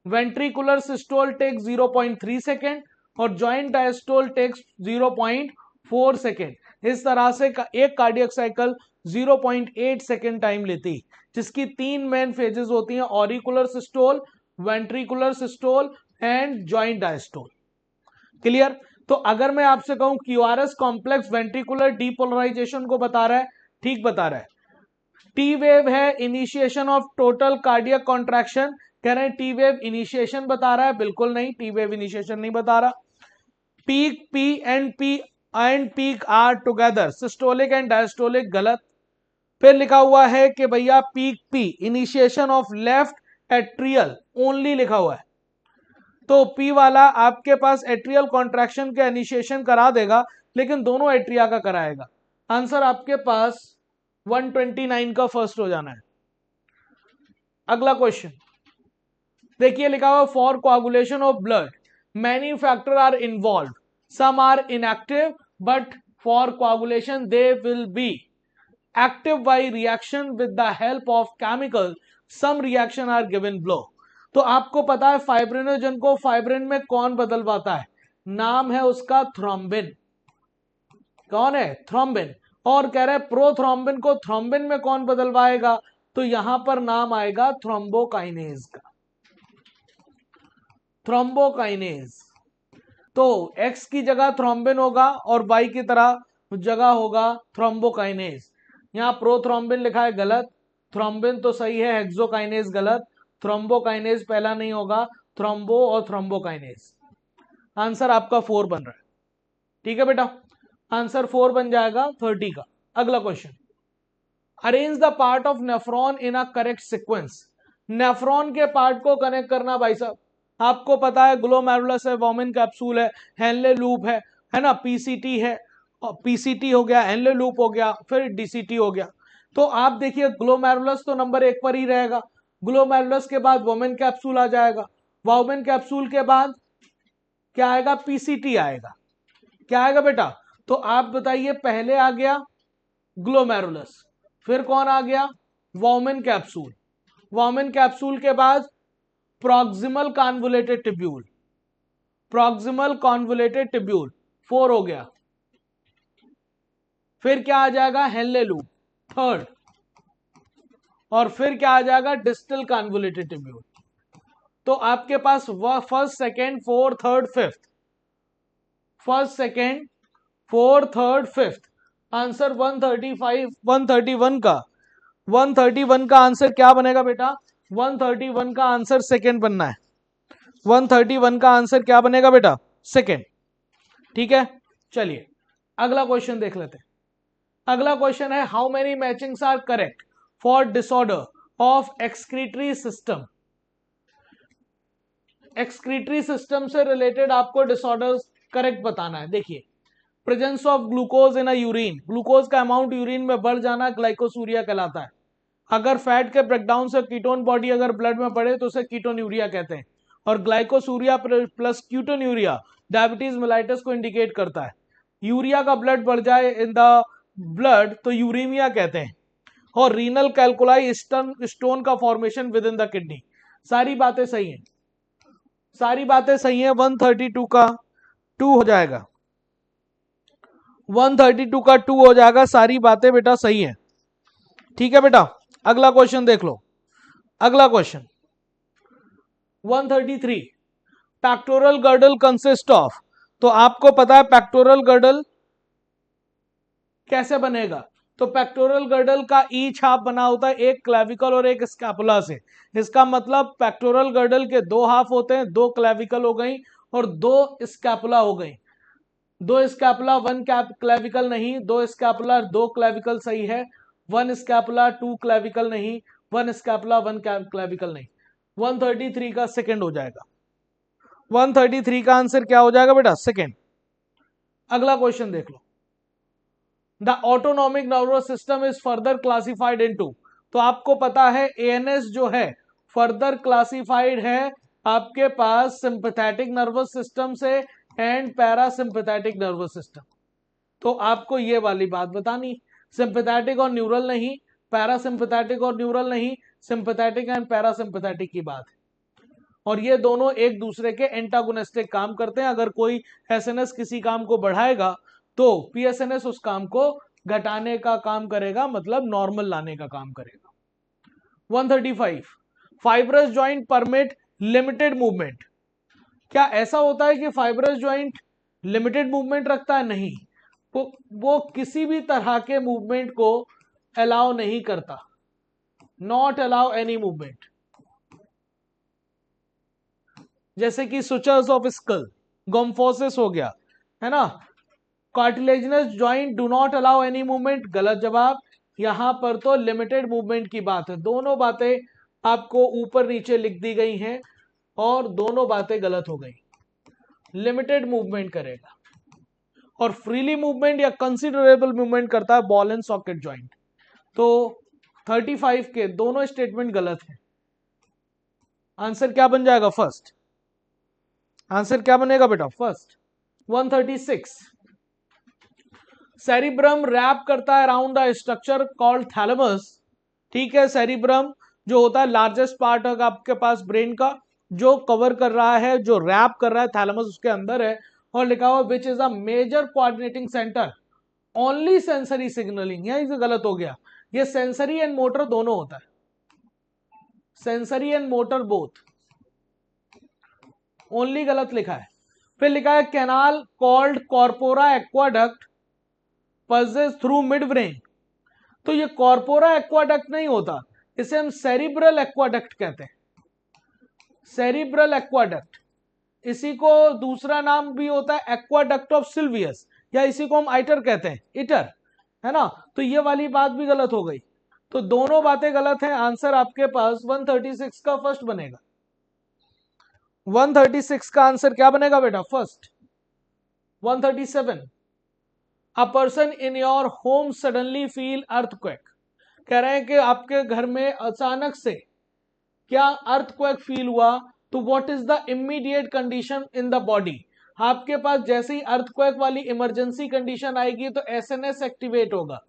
ventricular systole take 0.3 second, और जॉइंट डायस्टोल टेक्स 0.4 सेकेंड। इस तरह से एक कार्डियक साइकिल 0.8 सेकेंड टाइम लेती है, जिसकी तीन मेन फेजेस होती हैं, auricular systole, ventricular systole and joint diastole. Clear? तो अगर मैं आपसे कहूं क्यूआरएस कॉम्प्लेक्स वेंट्रिकुलर डीपोलराइजेशन को बता रहा है, ठीक बता रहा है। टी वेव है initiation of total cardiac contraction, कह रहे हैं टी वेव इनिशिएशन बता रहा है, बिल्कुल नहीं, टी वेव इनिशिएशन नहीं बता रहा। Peak P and peak are together, systolic and diastolic, गलत। फिर लिखा हुआ है कि भैया peak P initiation of left atrial only लिखा हुआ है, तो पी वाला आपके पास एट्रियल कॉन्ट्रैक्शन के इनिशिएशन करा देगा, लेकिन दोनों एट्रिया का कराएगा। आंसर आपके पास 129 का फर्स्ट हो जाना है। अगला क्वेश्चन देखिए, लिखा हुआ for coagulation of blood many factor are involve, some are inactive, but for coagulation they will be active by reaction with the help of chemical, some reaction are given below. तो आपको पता है fibrinogen को fibrin में कौन बदलवाता है? नाम है उसका थ्रोम्बिन। कौन है? थ्रोम्बिन। और कह रहे हैं प्रोथ्रोम्बिन को थ्रोम्बिन में कौन बदलवाएगा? तो यहां पर नाम आएगा थ्रोम्बोकाइनेज का, थ्रोम्बोकाइनेज। तो X की जगह थ्रोम्बिन होगा और Y की तरह जगह होगा थ्रोम्बोकाइनेज। यहां प्रोथ्रोम्बिन लिखा है, गलत। थ्रोम्बिन तो सही है, हेक्सोकाइनेज गलत। थ्रोम्बोकाइनेज पहला नहीं होगा, थ्रोम्बो और थ्रोम्बोकाइनेज। आंसर आपका 4 बन रहा है। ठीक है बेटा, आंसर 4 बन जाएगा 30 का। अगला question, arrange the part of nephron in a correct sequence. Nephron के पार्ट को कनेक्ट करना भाई साहब, आपको पता है ग्लोमेरुलस है, वॉमिन कैप्सूल है, हेनले लूप है ना, पीसीटी है, पीसीटी हो गया, हेनले लूप हो गया, फिर डीसीटी हो गया। तो आप देखिए ग्लोमेरुलस तो नंबर 1 पर ही रहेगा, ग्लोमेरुलस के बाद वॉमिन कैप्सूल आ जाएगा, वॉमिन कैप्सूल के बाद क्या आएगा? पीसीटी आएगा। क्या आएगा बेटा? तो आप बताइए, पहले आ गया ग्लोमेरुलस, फिर कौन आ गया? वॉमिन कैप्सूल, वॉमिन कैप्सूल के बाद proximal convoluted tubule, proximal convoluted tubule 4 हो गया। फिर क्या आ जाएगा? हेनले लूप थर्ड, और फिर क्या आ जाएगा? Distal convoluted tubule. तो आपके पास first second fourth third fifth, first second fourth third fifth. Answer 135 131 का, 131 का आंसर क्या बनेगा बेटा? 131 का आंसर सेकेंड बनना है। 131 का आंसर क्या बनेगा बेटा? सेकेंड। ठीक है, चलिए अगला क्वेश्चन देख लेते हैं। अगला क्वेश्चन है, how many matchings are correct for disorder of excretory system. Excretory system से रिलेटेड आपको डिसऑर्डर्स करेक्ट बताना है। देखिए, presence of glucose in a urine, glucose का अमाउंट यूरिन में बढ़ जाना ग्लाइकोसूरिया कहलाता है। अगर फैट के ब्रेकडाउन से कीटोन बॉडी अगर ब्लड में बढ़े तो उसे कीटोन्यूरिया कहते हैं। और ग्लाइकोसूरिया प्लस क्यूटोन्यूरिया डायबिटीज मेलाइटस को इंडिकेट करता है। यूरिया का ब्लड बढ़ जाए इन द ब्लड तो यूरीमिया कहते हैं। और रीनल कैल्कुलाई स्टोन का formation with in the kidney. सारी बातें सही हैं, सारी बातें सही हैं। 132 का 2 हो जाएगा, 132 का 2 हो जाएगा, सारी बातें बेटा सही है। ठीक है बेटा, अगला क्वेश्चन देख लो। अगला question 133, pectoral girdle consist of. तो आपको पता है पेक्टोरल गर्डल कैसे बनेगा, तो पेक्टोरल गर्डल का ई छाप बना होता है एक क्लेविकल और एक स्कैपुला से। इसका मतलब पेक्टोरल गर्डल के दो हाफ होते हैं, दो क्लेविकल हो गई और दो स्कैपुला हो गई। दो स्कैपुला वन क्लेविकल नहीं, दो स्कैपुला दो क्लेविकल सही है, वन स्कैपुला टू क्लेविकल नहीं, वन स्कैपुला वन क्लेविकल नहीं। 133 का सेकंड हो जाएगा, 133 का आंसर क्या हो जाएगा बेटा, सेकंड। अगला क्वेश्चन देख लो। The autonomic nervous system is further classified into. तो आपको पता है एएनएस जो है फर्दर क्लासिफाइड है आपके पास सिंपैथेटिक नर्वस सिस्टम से एंड पैरासिम्पैथेटिक नर्वस सिस्टम। तो आपको ये वाली बात बतानी, सिंपैथेटिक और न्यूरल नहीं, पैरासिम्पैथेटिक और न्यूरल नहीं, सिंपैथेटिक एंड पैरासिम्पैथेटिक की बात है। और ये दोनों एक दूसरे के एंटागोनिस्टिक काम करते हैं। अगर कोई एसएनएस किसी काम को बढ़ाएगा तो पीएसएनएस उस काम को घटाने का काम करेगा, मतलब नॉर्मल लाने का काम करेगा। 135, fibrous joint permit limited movement. क्या ऐसा होता है कि फाइब्रस जॉइंट लिमिटेड मूवमेंट रखता है? नहीं, वो किसी भी तरह के मूवमेंट को अलाउ नहीं करता, नॉट अलाउ एनी मूवमेंट। जैसे कि सुचर्स ऑफ स्कल, गोम्फोसिस हो गया, है ना। Cartilaginous joint do not allow any movement, गलत जवाब। यहां पर तो लिमिटेड मूवमेंट की बात है। दोनों बातें आपको ऊपर नीचे लिख दी गई हैं और दोनों बातें गलत हो गई। लिमिटेड मूवमेंट करेगा और फ्रीली मूवमेंट या कंसिडरेबल मूवमेंट करता है बॉल एंड सॉकेट जॉइंट। तो 35 के दोनों स्टेटमेंट गलत है। आंसर क्या बन जाएगा, फर्स्ट। आंसर क्या बनेगा बेटा, फर्स्ट। 136, सेरिब्रम रैप करता है around the structure called thalamus. ठीक है, सेरिब्रम जो होता है लार्जेस्ट पार्ट है आपके पास ब्रेन का, जो कवर कर रहा है, जो रैप कर रहा है, थैलेमस उसके अंदर है। और लिखा हुआ which is a major coordinating centre only sensory signalling. यही से गलत हो गया, ये सेंसरी एंड मोटर दोनों होता है, sensory and motor both, only गलत लिखा है। फिर लिखा है canal called corpora aqueduct passes through mid brain. तो ये कॉर्पोरा एक्वाडक्ट नहीं होता, इसे हम सेरिब्रल एक्वाडक्ट कहते हैं, सेरिब्रल एक्वाडक्ट। इसी को दूसरा नाम भी होता है एक्वाडक्ट ऑफ सिल्वियस, या इसी को हम आइटर कहते हैं, इटर, है ना। तो ये वाली बात भी गलत हो गई, तो दोनों बातें गलत हैं। आंसर आपके पास 136 का फर्स्ट बनेगा। 136 का आंसर क्या बनेगा बेटा, first. 137, a person in your home suddenly feel earthquake. कह रहे हैं कि आपके घर में अचानक से क्या अर्थक्वेक फील हुआ, तो what is the immediate condition in the body. आपके पास जैसे ही अर्थक्वेक वाली इमरजेंसी कंडीशन आएगी तो एसएनएस एक्टिवेट होगा,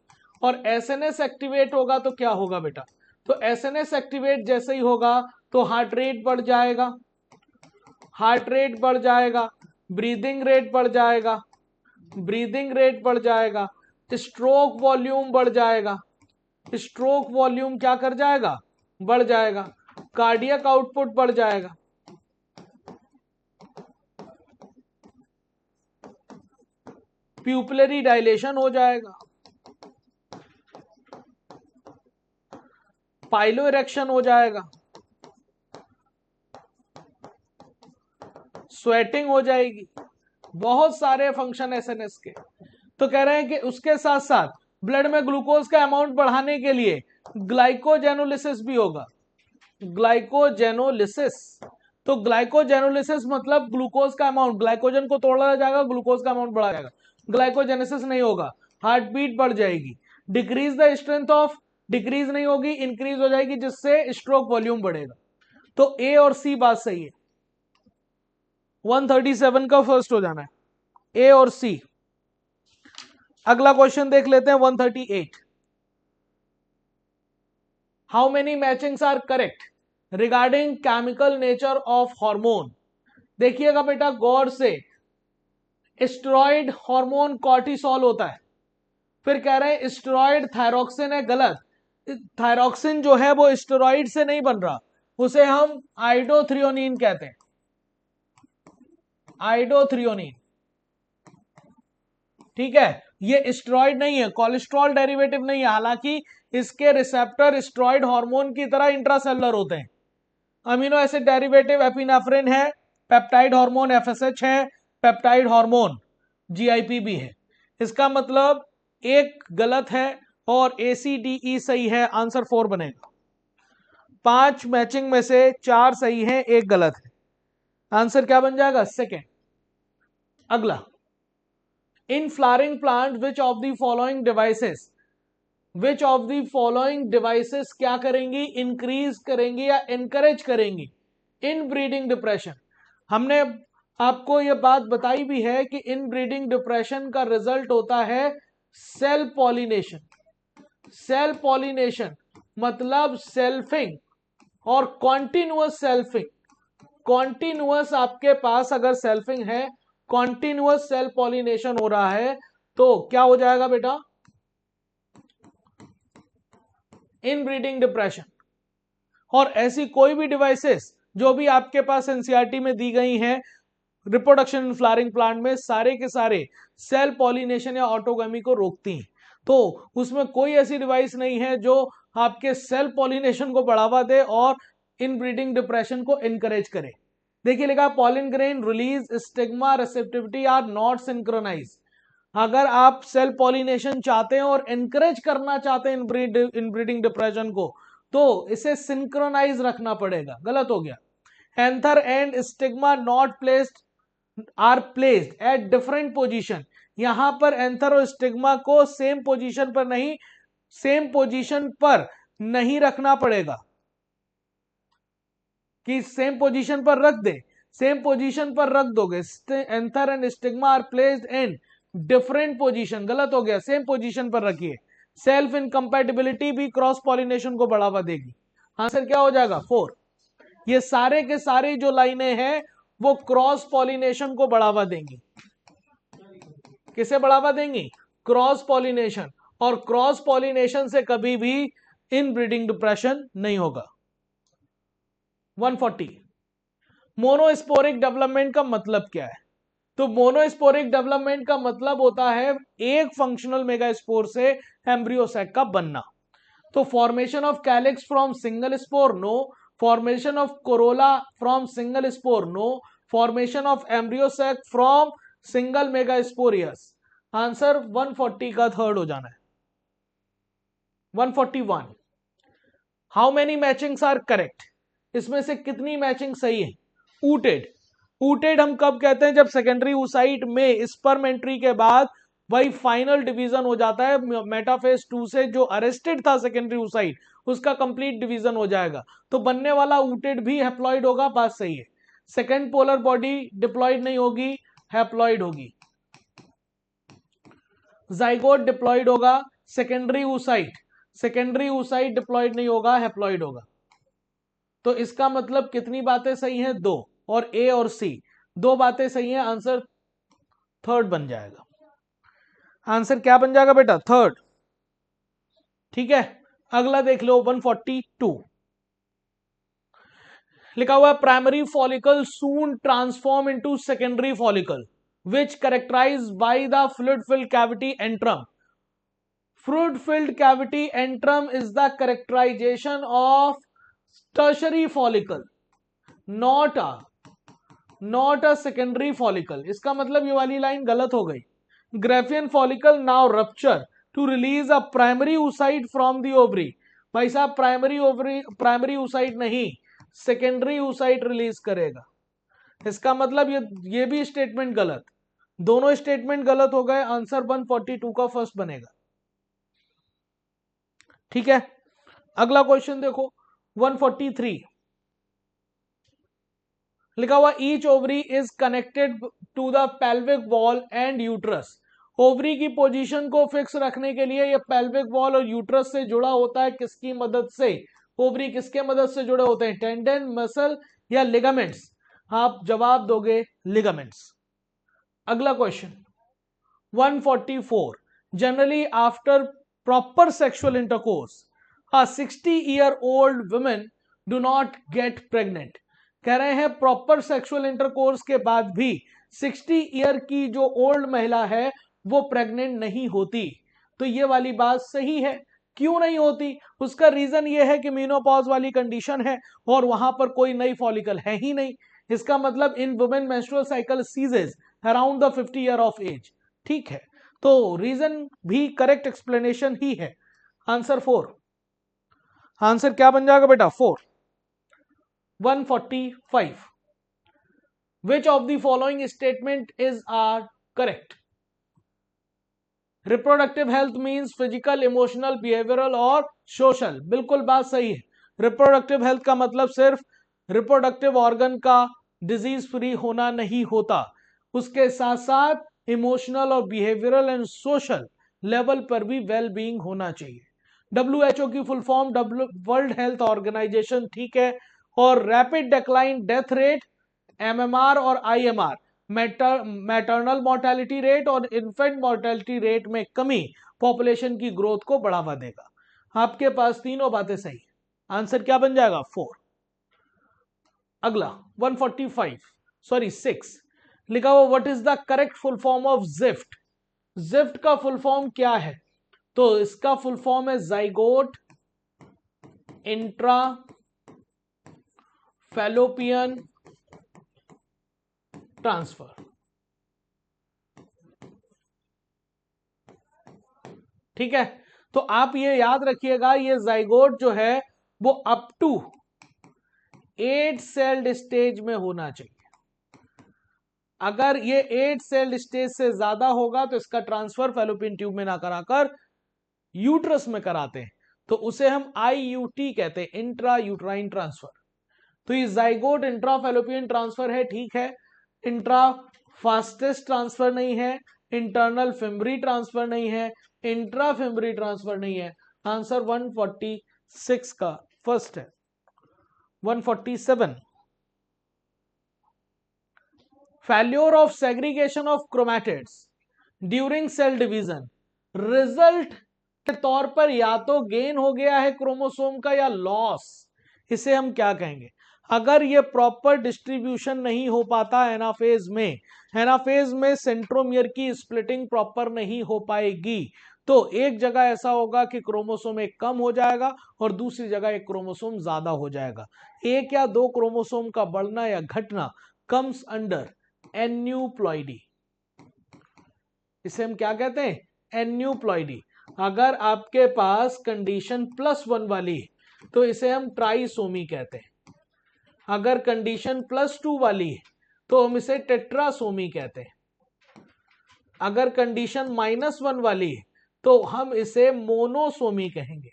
और एसएनएस एक्टिवेट होगा तो क्या होगा बेटा, तो एसएनएस एक्टिवेट जैसे ही होगा तो हार्ट रेट बढ़ जाएगा, हार्ट रेट बढ़ जाएगा, ब्रीदिंग रेट बढ़ जाएगा, ब्रीदिंग रेट बढ़ जाएगा, स्ट्रोक वॉल्यूम बढ़ जाएगा, स्ट्रोक वॉल्यूम क्या कर जाएगा, बढ़ जाएगा, कार्डियक आउटपुट बढ़ जाएगा, प्यूपिलरी डायलेशन हो जाएगा, पाइलो इरेक्शन हो जाएगा, स्वेटिंग हो जाएगी, बहुत सारे फंक्शन एसएनएस के। तो कह रहे हैं कि उसके साथ साथ ब्लड में ग्लूकोज का अमाउंट बढ़ाने के लिए ग्लाइकोजेनोलिसिस भी होगा, ग्लाइकोजेनोलिसिस। तो ग्लाइकोजेनोलिसिस मतलब ग्लूकोज का अमाउंट, ग्लाइकोजन को तोड़ा जाएगा, ग्लूकोज का अमाउंट बढ़ा जाएगा, ग्लाइकोजेनेसिस नहीं होगा, हार्ट बीट बढ़ जाएगी, decrease the strength of, decrease नहीं होगी, इंक्रीज हो जाएगी, जिससे स्ट्रोक वॉल्यूम बढ़ेगा। तो ए और सी बात सही है, 137 का फर्स्ट हो जाना है, ए और सी। अगला क्वेश्चन देख लेते हैं 138। How many matchings are correct regarding chemical nature of hormone. देखिएगा बेटा गौर से, स्टेरॉइड हार्मोन कॉर्टिसोल होता है, फिर कह रहे हैं स्टेरॉइड थायरोक्सिन है, गलत। थायरोक्सिन जो है वो स्टेरॉइड से नहीं बन रहा, उसे हम आइडोथ्रियोनिन कहते हैं, आइडोथ्रियोनिन। ठीक है, ये स्टेरॉइड नहीं है, कोलेस्ट्रॉल डेरिवेटिव नहीं है, हालांकि इसके रिसेप्टर स्टेरॉइड हार्मोन की तरह इंट्रासेलुलर होते हैं। अमीनो एसिड डेरिवेटिव एपिनेफ्रिन है, पेप्टाइड हार्मोन एफएसएच है, पेप्टाइड हार्मोन जीआईपी भी है। इसका मतलब एक गलत है और एसीडीई सही है, आंसर 4 बनेगा। 5 मैचिंग में से 4 सही है, एक गलत है, आंसर क्या बन जाएगा? सेकेंड। अगला, in flowering plant which of the following devices, which of the following devices क्या करेंगी? इंक्रीज करेंगी या एनकरेज करेंगी इन ब्रीडिंग डिप्रेशन। हमने आपको यह बात बताई भी है कि इन ब्रीडिंग डिप्रेशन का रिजल्ट होता है सेल पॉलिनेशन। सेल पॉलिनेशन मतलब सेल्फिंग और कॉन्टिन्यूअस सेल्फिंग। कॉन्टिन्यूअस आपके पास अगर सेल्फिंग है, कॉन्टिन्यूअस सेल पॉलिनेशन हो रहा है, तो क्या हो जाएगा बेटा? Inbreeding depression. और ऐसी कोई भी डिवाइसेस जो भी आपके पास एनसीईआरटी में दी गई हैं रिप्रोडक्शन इन फ्लावरिंग प्लांट में, सारे के सारे सेल पॉलिनेशन या ऑटोगमी को रोकती हैं। तो उसमें कोई ऐसी डिवाइस नहीं है जो आपके सेल पॉलिनेशन को बढ़ावा दे और इनब्रीडिंग डिप्रेशन को इनकरेज करे। देखिए लिखा pollen grain release stigma receptivity are not synchronise. अगर आप सेल पॉलिनेशन चाहते हैं और एनकरेज करना चाहते हैं इनब्रीडिंग डिप्रेशन को, तो इसे सिंक्रोनाइज रखना पड़ेगा। गलत हो गया। Anther and stigma not placed are placed at different position. यहां पर एंथर और स्टिग्मा को सेम पोजीशन पर नहीं, सेम पोजीशन पर नहीं रखना पड़ेगा कि सेम पोजीशन पर रख दे। सेम पोजीशन पर रख दोगे, anther and stigma are placed in different position. गलत हो गया, सेम पोजीशन पर रखिए। सेल्फ इनकम्पैटिबिलिटी भी क्रॉस पॉलिनेशन को बढ़ावा देगी। आंसर क्या हो जाएगा? 4। ये सारे के सारे जो लाइनें हैं वो क्रॉस पॉलिनेशन को बढ़ावा देंगी। किसे बढ़ावा देंगी? Cross pollination. और क्रॉस पॉलिनेशन से कभी भी इनब्रीडिंग डिप्रेशन नहीं होगा। 140, मोनोस्पोरिक डेवलपमेंट का मतलब क्या है? तो मोनोस्पोरिक डेवलपमेंट का मतलब होता है एक फंक्शनल मेगास्पोर से एम्ब्रियो सैक का बनना। तो formation of calyx from single spore, no. Formation of corolla from single spore, no. Formation of embryo sac from single megaspore, yes. Answer 140 का थर्ड हो जाना है। 141, how many matchings are correct? इसमें से कितनी मैचिंग सही है? ऊटेड। ऊटेड हम कब कहते हैं? जब सेकेंडरी oocyte में स्पर्म एंट्री के बाद वही फाइनल डिवीजन हो जाता है। मेटाफेज 2 से जो अरेस्टेड था सेकेंडरी oocyte, उसका कंप्लीट डिवीजन हो जाएगा, तो बनने वाला ऊटेड भी हैप्लॉइड होगा। बात सही है। सेकेंड पोलर बॉडी डिप्लॉइड नहीं होगी, हैप्लॉइड होगी। जाइगोट डिप्लॉइड होगा, secondary oocyte, secondary oocyte diploid नहीं होगा, हैप्लॉइड होगा। तो इसका मतलब कितनी बातें सही हैं? 2। और ए और सी 2 बातें सही हैं, आंसर थर्ड बन जाएगा। आंसर क्या बन जाएगा बेटा? थर्ड। ठीक है, अगला देख लो 142। लिखा हुआ है primary follicle soon transform into secondary follicle which characterise by the fluid filled cavity antrum. Fluid filled cavity antrum is the characterisation of tertiary follicle, not a secondary follicle. इसका मतलब ये वाली लाइन गलत हो गई। Graafian follicle now rupture to release a primary oocyte from the ovary. भाई साहब primary oocyte नहीं, सेकेंडरी oocyte रिलीज करेगा। इसका मतलब ये भी स्टेटमेंट गलत, दोनों स्टेटमेंट गलत हो गए। आंसर 142 का फर्स्ट बनेगा। ठीक है, अगला क्वेश्चन देखो 143। लिखा हुआ each ovary is connected to the pelvic wall and uterus. Ovary की पोजीशन को फिक्स रखने के लिए ये पेल्विक वॉल और यूट्रस से जुड़ा होता है। किसकी मदद से? ओवरी किसके मदद से जुड़े होते हैं? टेंडन, मसल या लिगामेंट्स? आप जवाब दोगे लिगामेंट्स। अगला question 144, generally after proper sexual intercourse a 60-year-old women do not get pregnant। कह रहे हैं प्रॉपर सेक्सुअल इंटरकोर्स के बाद भी 60 ईयर की जो ओल्ड महिला है वो प्रेग्नेंट नहीं होती। तो ये वाली बात सही है। क्यों नहीं होती? उसका रीजन ये है कि मेनोपॉज वाली कंडीशन है और वहां पर कोई नई फॉलिकल है ही नहीं। इसका मतलब in women menstrual cycle ceases around the 50 year of age. ठीक है, तो रीजन भी करेक्ट एक्सप्लेनेशन ही है। आंसर 4। आंसर क्या बन जाएगा बेटा? 4। 145, which of the following statement is are correct? Reproductive health means physical, emotional, behavioural और सोशल। बिल्कुल बात सही है। रिप्रोडक्टिव हेल्थ का मतलब सिर्फ रिप्रोडक्टिव ऑर्गन का डिजीज फ्री होना नहीं होता, उसके साथ साथ इमोशनल और बिहेवियरल एंड सोशल लेवल पर भी वेल बीइंग होना चाहिए। WHO की full form world health organisation, ठीक है। और rapid decline death rate, MMR और IMR, मैटरनल मोर्टेलिटी रेट और इन्फेंट मोर्टेलिटी रेट में कमी पॉपुलेशन की ग्रोथ को बढ़ावा देगा। आपके पास तीनों बातें सही। आंसर क्या बन जाएगा? 4। अगला 6 लिखा हुआ what is the correct full form of gift. Gift का फुल फॉर्म क्या है? तो इसका फुल फॉर्म है जाइगोट इंट्रा फैलोपियन ट्रांसफर। ठीक है, तो आप ये याद रखिएगा, ये जाइगोट जो है वो अप टू 8 सेल्ड स्टेज में होना चाहिए। अगर ये 8 सेल्ड स्टेज से ज्यादा होगा तो इसका ट्रांसफर फैलोपियन ट्यूब में ना कराकर यूट्रस में कराते हैं, तो उसे हम IUT कहते हैं, इंट्रा यूट्राइन ट्रांसफर। तो ये जाइगोट इंट्रा फैलोपियन ट्रांसफर है, ठीक है। इंट्रा फास्टेस्ट ट्रांसफर नहीं है, इंटरनल फिम्बरी ट्रांसफर नहीं है, इंट्रा फिम्बरी ट्रांसफर नहीं है। आंसर 146 का फर्स्ट है। 147, failure of segregation of chromatids during cell division, result के तौर पर या तो गेन हो गया है क्रोमोसोम का या लॉस, इसे हम क्या कहेंगे? अगर ये प्रॉपर डिस्ट्रीब्यूशन नहीं हो पाता एनाफेज में सेंट्रोमियर की स्प्लिटिंग प्रॉपर नहीं हो पाएगी, तो एक जगह ऐसा होगा कि क्रोमोसोम एक कम हो जाएगा और दूसरी जगह एक क्रोमोसोम ज्यादा हो जाएगा। एक या दो क्रोमोसोम का बढ़ना या घटना कम्स अंडर एन्यूप्लॉइडी। इसे हम क्या कहते हैं? एन्यूप्लॉइडी। अगर आपके पास कंडीशन +1 वाली है तो इसे हम ट्राइसोमी कहते हैं। अगर कंडीशन +2 वाली है तो हम इसे टेट्रासोमी कहते हैं। अगर कंडीशन -1 वाली है तो हम इसे मोनोसोमी कहेंगे।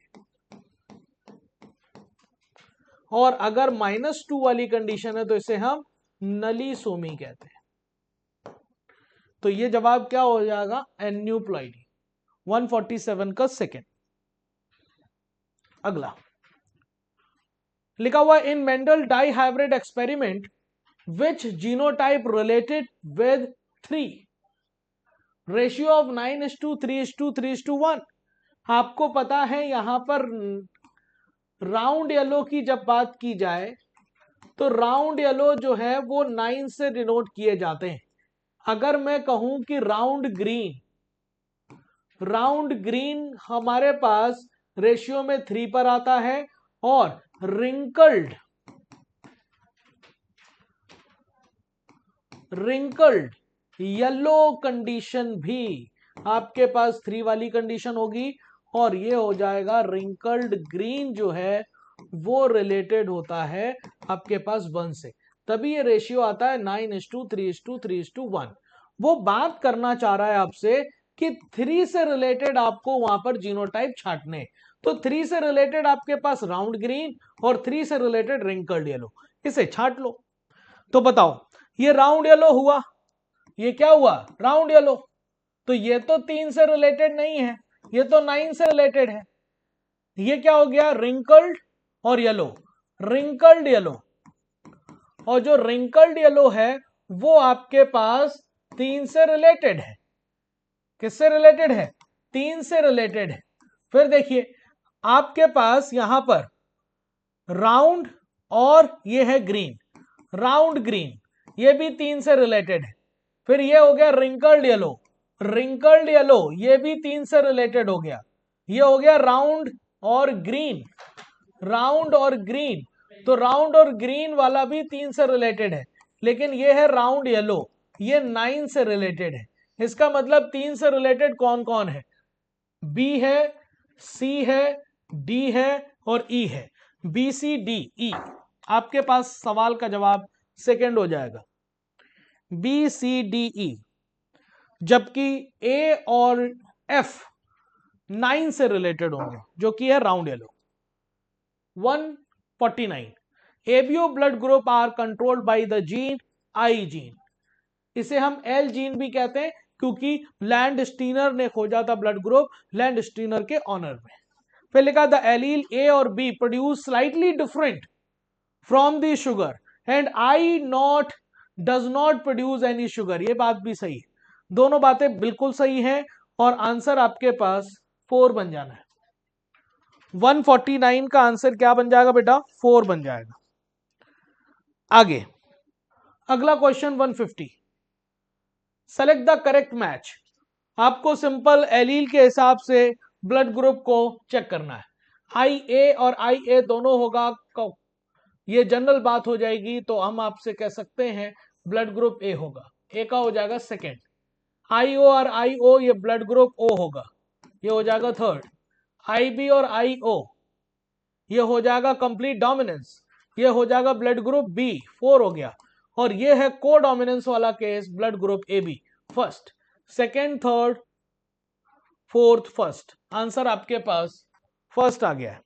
और अगर -2 वाली कंडीशन है तो इसे हम नलीसोमी कहते हैं। तो ये जवाब क्या हो जाएगा? एन्यूप्लॉइडी। 147 का सेकेंड। अगला लिखा हुआ in Mendel dihybrid experiment which genotype related with 3, ratio of 9:3:3:1। आपको पता है यहां पर राउंड येलो की जब बात की जाए तो राउंड येलो जो है वो 9 से डिनोट किए जाते हैं। अगर मैं कहूं कि राउंड ग्रीन हमारे पास रेशियो में 3 पर आता है, और रिंकल्ड येलो कंडीशन भी आपके पास 3 वाली कंडीशन होगी, और ये हो जाएगा रिंकल्ड ग्रीन जो है वो रिलेटेड होता है आपके पास 1 से, तभी ये रेशियो आता है 9:3:3:1। वो बात करना चाह रहा है आपसे कि 3 से रिलेटेड आपको वहां पर जीनोटाइप छांटने, तो 3 से रिलेटेड आपके पास राउंड ग्रीन और 3 से रिलेटेड रिंकल्ड येलो, इसे छांट लो। तो बताओ, ये राउंड येलो हुआ, ये क्या हुआ, राउंड येलो। तो ये तो 3 से रिलेटेड नहीं है, ये तो 9 से रिलेटेड है। ये क्या हो गया, रिंकल्ड और येलो, रिंकल्ड येलो। और जो रिंकल्ड येलो है वो आपके पास 3 से रिलेटेड है। किससे रिलेटेड है, 3 से रिलेटेड है। फिर देखिए आपके पास यहां पर राउंड और ये है ग्रीन, राउंड ग्रीन, ये भी 3 से रिलेटेड है। फिर ये हो गया रिंकल्ड येलो, रिंकल्ड येलो ये भी 3 से रिलेटेड हो गया। ये हो गया राउंड और ग्रीन, राउंड और ग्रीन। तो राउंड और ग्रीन वाला भी 3 से रिलेटेड है, लेकिन ये है राउंड येलो, ये 9 से रिलेटेड है। इसका मतलब 3 से रिलेटेड कौन कौन है, बी है, सी है, डी है और ई है। बी सी डी ई, आपके पास सवाल का जवाब सेकंड हो जाएगा, बी सी डी ई। जबकि ए और एफ 9 से रिलेटेड होंगे, जो कि है round yellow. 149, ABO blood group are controlled by the gene I gene. इसे हम एल जीन भी कहते हैं, क्योंकि लैंड स्टीनर ने खोजा था ब्लड ग्रुप, लैंड स्टीनर के ऑनर में। फिर लिखा द एलील ए और B produce slightly different from the sugar and I not does not produce any sugar. ये बात भी सही है, दोनों बातें बिल्कुल सही हैं, और आंसर आपके पास 4 बन जाना है। 149 का आंसर क्या बन जाएगा बेटा, 4 बन जाएगा। आगे अगला question 150, select the correct match. आपको सिंपल एलील के हिसाब से ब्लड ग्रुप को चेक करना है। आई ए और आई ए दोनों होगा, ये जनरल बात हो जाएगी, तो हम आपसे कह सकते हैं ब्लड ग्रुप ए होगा, ए का हो जाएगा सेकेंड। आई ओ और आई ओ ये ब्लड ग्रुप ओ होगा, ये हो जाएगा थर्ड। आई बी और आई ओ ये हो जाएगा कंप्लीट डोमिनेंस, ये हो जाएगा ब्लड ग्रुप बी, 4 हो गया। और ये है को डोमिनेंस वाला case, blood group A B, first, second, third, fourth, first. Answer आपके पास फर्स्ट आ गया है।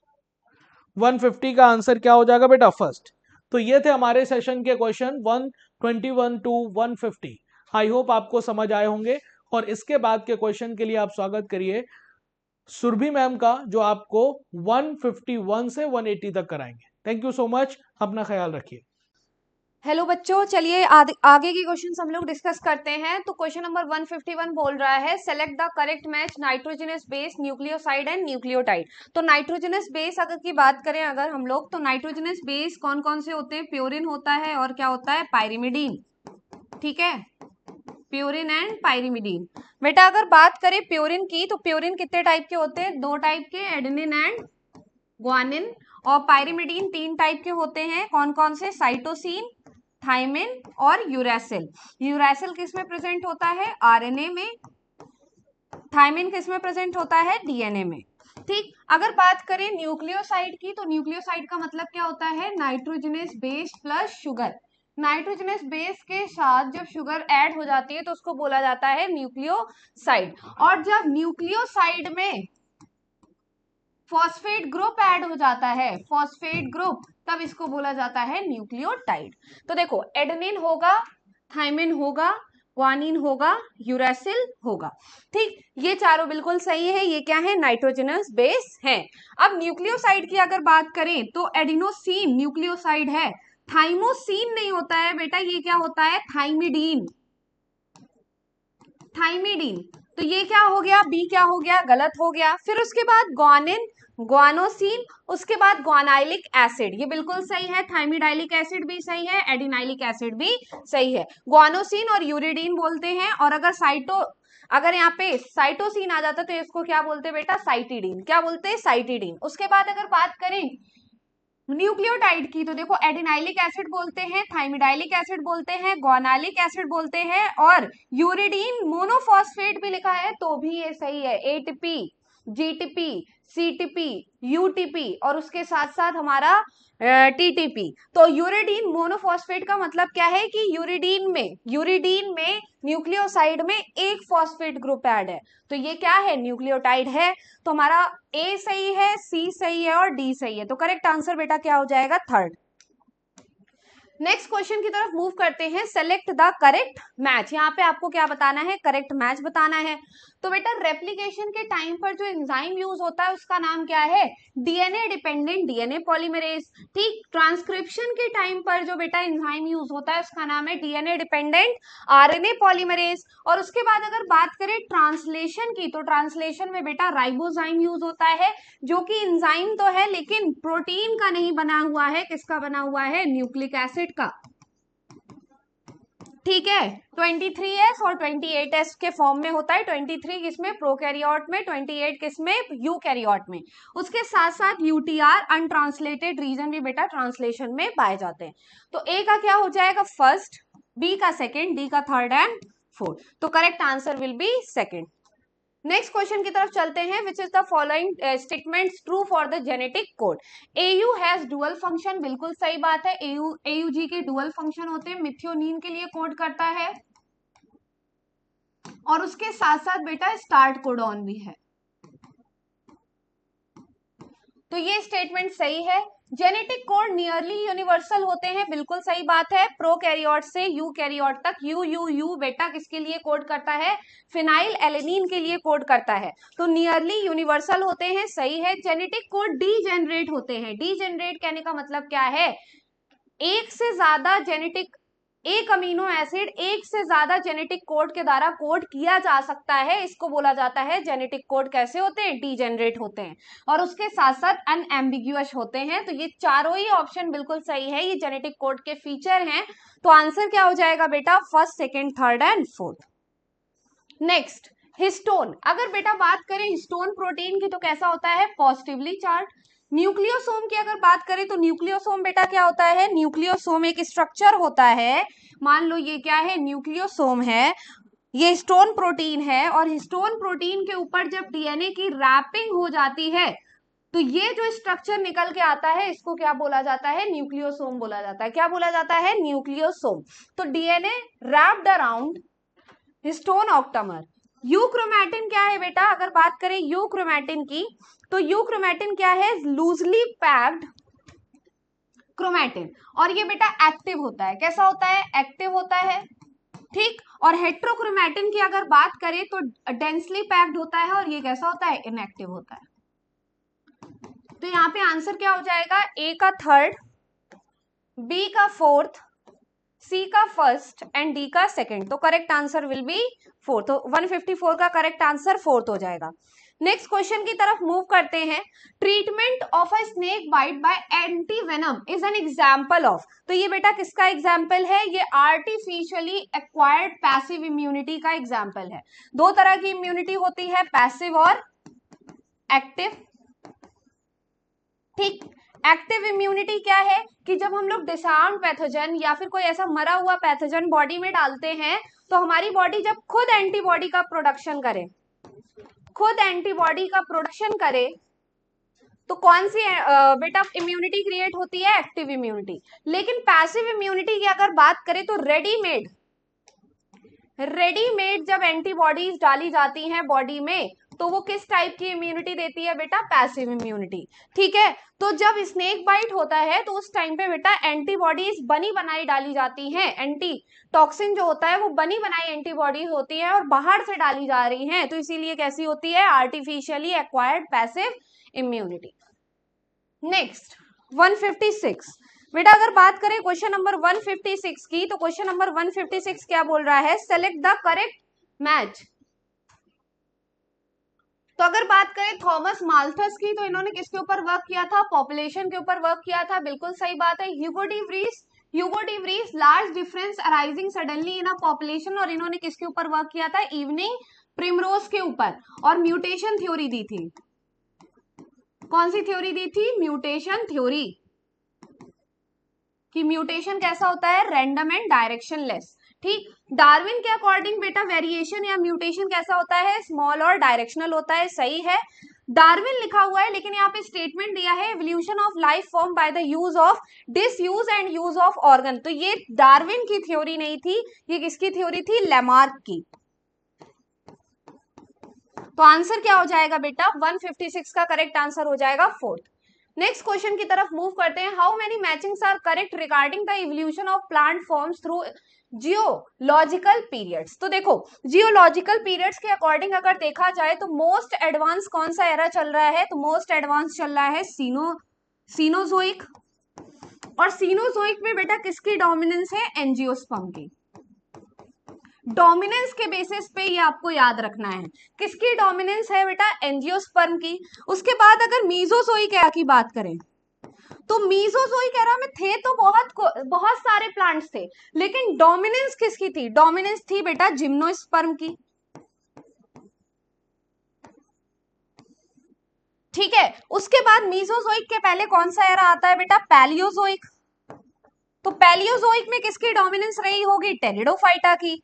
150 का आंसर क्या हो जाएगा बेटा, फर्स्ट। तो ये थे हमारे सेशन के क्वेश्चन 121 टू 150। आई होप आपको समझ आए होंगे। और इसके बाद के क्वेश्चन के लिए आप स्वागत करिए सुरभि मैम का, जो आपको 151 से 180 तक कराएंगे। थैंक यू सो मच, अपना ख्याल रखिए। हेलो बच्चों, चलिए आगे के क्वेश्चंस हम लोग डिस्कस करते हैं। तो क्वेश्चन नंबर 151 बोल रहा है select the correct match nitrogenous base, nucleoside and nucleotide. तो नाइट्रोजनस बेस अगर की बात करें अगर हम लोग, तो नाइट्रोजनस बेस कौन कौन से होते हैं, प्योरिन होता है और क्या होता है, पायरिमिडीन। ठीक है, प्योरिन एंड पायरिमिडीन। बेटा अगर बात करें प्योरिन की, तो प्योरिन कितने टाइप के होते हैं, 2 टाइप के, एडेनिन एंड ग्वानिन। और पायरिमिडीन 3 टाइप के होते हैं, कौन कौन से, साइटोसिन, थाइमिन और यूरेसिल। यूरेसिल किस में प्रेजेंट होता है, आरएनए में। थाइमिन किस में प्रेजेंट होता है, डीएनए में। ठीक, अगर बात करें न्यूक्लियोसाइड की, तो न्यूक्लियोसाइड का मतलब क्या होता है, nitrogenous base plus sugar. Nitrogenous base के साथ जब शुगर ऐड हो जाती है तो उसको बोला जाता है न्यूक्लियोसाइड। और जब न्यूक्लियोसाइड में फॉस्फेट ग्रुप ऐड हो जाता है, फॉस्फेट ग्रुप, तब इसको बोला जाता है न्यूक्लियोटाइड। तो देखो एडेनिन होगा, थाइमिन होगा, ग्वानिन होगा, यूरेसिल होगा। ठीक, ये चारों बिल्कुल सही है, ये क्या है, नाइट्रोजनस बेस है। अब न्यूक्लियोसाइड की अगर बात करें तो एडिनोसिन न्यूक्लियोसाइड है, थाइमोसिन नहीं होता है बेटा, ये क्या होता है, थाइमिडीन। थाइमिडीन, तो ये क्या हो गया, बी क्या हो गया, गलत हो गया। फिर उसके बाद ग्वानिन, ग्वानोसिन, उसके बाद ग्वानाइलिक एसिड, ये बिल्कुल सही है, थाइमिडाइलिक एसिड भी सही है, एडिनाइलिक एसिड भी सही है। ग्वानोसिन और यूरिडीन बोलते हैं। और अगर यहाँ पे साइटोसिन आ जाता तो इसको क्या बोलते हैं बेटा, साइटिडीन। क्या बोलते हैं, साइटिडीन। उसके बाद अगर बात करें न्यूक्लियोटाइड की, तो देखो एडिनाइलिक एसिड बोलते हैं, थाइमिडाइलिक एसिड बोलते हैं, ग्वानालिक एसिड बोलते हैं, और यूरिडीन मोनोफॉस्फेट भी लिखा है तो भी ये सही है, एटीपी, जीटीपी, सीटीपी, यूटीपी और उसके साथ साथ हमारा टीटीपी। तो यूरिडीन मोनोफॉस्फेट का मतलब क्या है कि यूरिडीन में न्यूक्लियोसाइड में एक फॉस्फेट ग्रुप ऐड है, तो ये क्या है, न्यूक्लियोटाइड है। तो हमारा ए सही है, सी सही है और डी सही है। तो करेक्ट आंसर बेटा क्या हो जाएगा, थर्ड। नेक्स्ट क्वेश्चन की तरफ मूव करते हैं। Select the correct match. यहाँ पे आपको क्या बताना है, करेक्ट मैच बताना है। तो बेटा रेप्लिकेशन के टाइम पर जो एंजाइम यूज होता है उसका नाम क्या है, डीएनए डिपेंडेंट डीएनए पॉलीमरेज। ठीक, ट्रांसक्रिप्शन के टाइम पर जो बेटा एंजाइम यूज होता है उसका नाम है डीएनए डिपेंडेंट आरएनए पॉलीमरेज। और उसके बाद अगर बात करें ट्रांसलेशन की, तो ट्रांसलेशन में बेटा राइबोजाइम यूज होता है, जो कि एंजाइम तो है लेकिन प्रोटीन का नहीं बना हुआ है, किसका बना हुआ है, न्यूक्लिक एसिड का। ठीक है, 23S और 28S के फॉर्म में होता है। 23 किसमें, प्रोकैरियोट में, 28 किसमें, यूकैरियोट में। उसके साथ साथ यूटीआर अनट्रांसलेटेड रीजन भी बेटा ट्रांसलेशन में पाए जाते हैं। तो ए का क्या हो जाएगा, फर्स्ट, बी का सेकेंड, डी का थर्ड एंड फोर्थ। तो correct answer will be second. Next question की तरफ चलते हैं। Which is the following statements true for the genetic code. AU has dual function, बिल्कुल सही बात है। एयूजी के डुअल फंक्शन होते हैं, मिथियोनिन के लिए कोड करता है और उसके साथ साथ बेटा स्टार्ट कोडॉन भी है। तो ये स्टेटमेंट सही है। जेनेटिक कोड नियरली यूनिवर्सल होते हैं, बिल्कुल सही बात है। प्रोकैरियोट से यूकैरियोट तक यू बेटा किसके लिए कोड करता है, फिनाइल एलेनिन के लिए कोड करता है। तो नियरली यूनिवर्सल होते हैं, सही है। जेनेटिक कोड डीजेनरेट होते हैं। डीजेनरेट कहने का मतलब क्या है, एक से ज्यादा जेनेटिक, एक अमीनो एसिड एक से ज्यादा जेनेटिक कोड के द्वारा कोड किया जा सकता है, इसको बोला जाता है जेनेटिक कोड कैसे होते हैं, डीजेनरेट होते हैं। और उसके साथ साथ अनएम्बिग्यूअस होते हैं। तो ये चारों ही ऑप्शन बिल्कुल सही है, ये जेनेटिक कोड के फीचर हैं। तो आंसर क्या हो जाएगा बेटा, first, second, third and fourth. Next, histone. अगर बेटा बात करें हिस्टोन प्रोटीन की तो कैसा होता है, पॉजिटिवली चार्ज। न्यूक्लियोसोम की अगर बात करें तो न्यूक्लियोसोम बेटा क्या होता है, न्यूक्लियोसोम एक स्ट्रक्चर होता है। मान लो ये क्या है, न्यूक्लियोसोम है, ये हिस्टोन प्रोटीन है। और हिस्टोन प्रोटीन के ऊपर जब डीएनए की रैपिंग हो जाती है तो ये जो स्ट्रक्चर निकल के आता है इसको क्या बोला जाता है, न्यूक्लियोसोम बोला जाता है। क्या बोला जाता है, न्यूक्लियोसोम। तो DNA wrapped around histone octamer. Euchromatin क्या है बेटा, अगर बात करें यूक्रोमैटिन की तो यूक्रोमैटिन क्या है, लूजली पैक्ड क्रोमैटिन। और ये बेटा एक्टिव होता है, कैसा होता है, एक्टिव होता है। ठीक, और हेट्रोक्रोमैटिन की अगर बात करें तो डेंसली पैक्ड होता है और ये कैसा होता है, इनएक्टिव होता है। तो यहाँ पे आंसर क्या हो जाएगा, ए का थर्ड, बी का फोर्थ, सी का फर्स्ट एंड डी का सेकंड। तो correct answer will B fourth. तो 154 का करेक्ट आंसर फोर्थ हो जाएगा। नेक्स्ट क्वेश्चन की तरफ मूव करते हैं। Treatment of a snake bite by antivenom is an example of. तो ये बेटा किसका एग्जांपल है, ये आर्टिफिशियली एक्वायर्ड पैसिव इम्यूनिटी का एग्जांपल है। दो तरह की इम्यूनिटी होती है, पैसिव और एक्टिव। ठीक, एक्टिव इम्यूनिटी क्या है कि जब हम लोग डिसआर्म्ड पैथोजन या फिर कोई ऐसा मरा हुआ पैथोजन बॉडी में डालते हैं तो हमारी बॉडी जब खुद एंटीबॉडी का प्रोडक्शन करे, खुद एंटीबॉडी का प्रोडक्शन करे तो कौन सी बेटा इम्यूनिटी क्रिएट होती है, एक्टिव इम्यूनिटी। लेकिन पैसिव इम्यूनिटी की अगर बात करें तो रेडीमेड जब एंटीबॉडीज डाली जाती हैं बॉडी में तो वो किस टाइप की इम्यूनिटी देती है बेटा, पैसिव इम्यूनिटी। ठीक है, तो जब स्नेक बाइट होता है तो उस टाइम पे बेटा एंटीबॉडीज बनी बनाई डाली जाती हैं। एंटी टॉक्सिन जो होता है वो बनी बनाई एंटीबॉडीज होती है और बाहर से डाली जा रही हैं, तो इसीलिए कैसी होती है, artificially acquired passive immunity. Next 156 बेटा अगर बात करें क्वेश्चन नंबर 156 की तो क्वेश्चन नंबर 156 क्या बोल रहा है, सेलेक्ट द करेक्ट मैच। तो अगर बात करें थॉमस माल्थस की तो इन्होंने किसके ऊपर वर्क किया था, पॉपुलेशन के ऊपर वर्क किया था, बिल्कुल सही बात है। Hugo de Vries large difference arising suddenly in a population, और इन्होंने किसके ऊपर वर्क किया था, इवनिंग प्रिमरोज के ऊपर। और म्यूटेशन थ्योरी दी थी, कौन सी थ्योरी दी थी, म्यूटेशन थ्योरी, कि म्यूटेशन कैसा होता है, रैंडम एंड डायरेक्शनलेस। ठीक, डार्विन के अकॉर्डिंग बेटा वेरिएशन या म्यूटेशन कैसा होता है, स्मॉल और डायरेक्शनल होता है, सही है। डार्विन लिखा हुआ है लेकिन यहाँ पे स्टेटमेंट दिया है evolution of life form by the use of disuse and use of organ. तो ये डार्विन की थ्योरी नहीं थी, ये किसकी थ्योरी थी, लैमार्क की। तो आंसर क्या हो जाएगा बेटा, 156 का करेक्ट आंसर हो जाएगा फोर्थ। नेक्स्ट क्वेश्चन की तरफ मूव करते हैं। How many matchings are correct regarding the evolution of plant forms through geological periods. तो देखो जियोलॉजिकल पीरियड्स के अकॉर्डिंग अगर देखा जाए तो मोस्ट एडवांस कौन सा एरा चल रहा है, तो मोस्ट एडवांस चल रहा है सीनोजोइक। और सीनोजोइक में बेटा किसकी डोमिनेंस है, एंजियोस्पर्म की। डोमिनेंस के बेसिस पे ये आपको याद रखना है, किसकी डोमिनेंस है बेटा, एंजियोस्पर्म की। उसके बाद अगर मीजोजोइक एरा की बात करें तो मीजोजोइक एरा में थे तो बहुत सारे प्लांट्स थे, लेकिन डोमिनेंस किसकी थी, डोमिनेंस थी बेटा जिम्नोस्पर्म की। ठीक है, उसके बाद मीजोजोइक के पहले कौन सा एरा आता है बेटा, पैलियोजोइक। तो पैलियोजोइक में किसकी डोमिनेंस रही होगी, टेरिडोफाइटा की।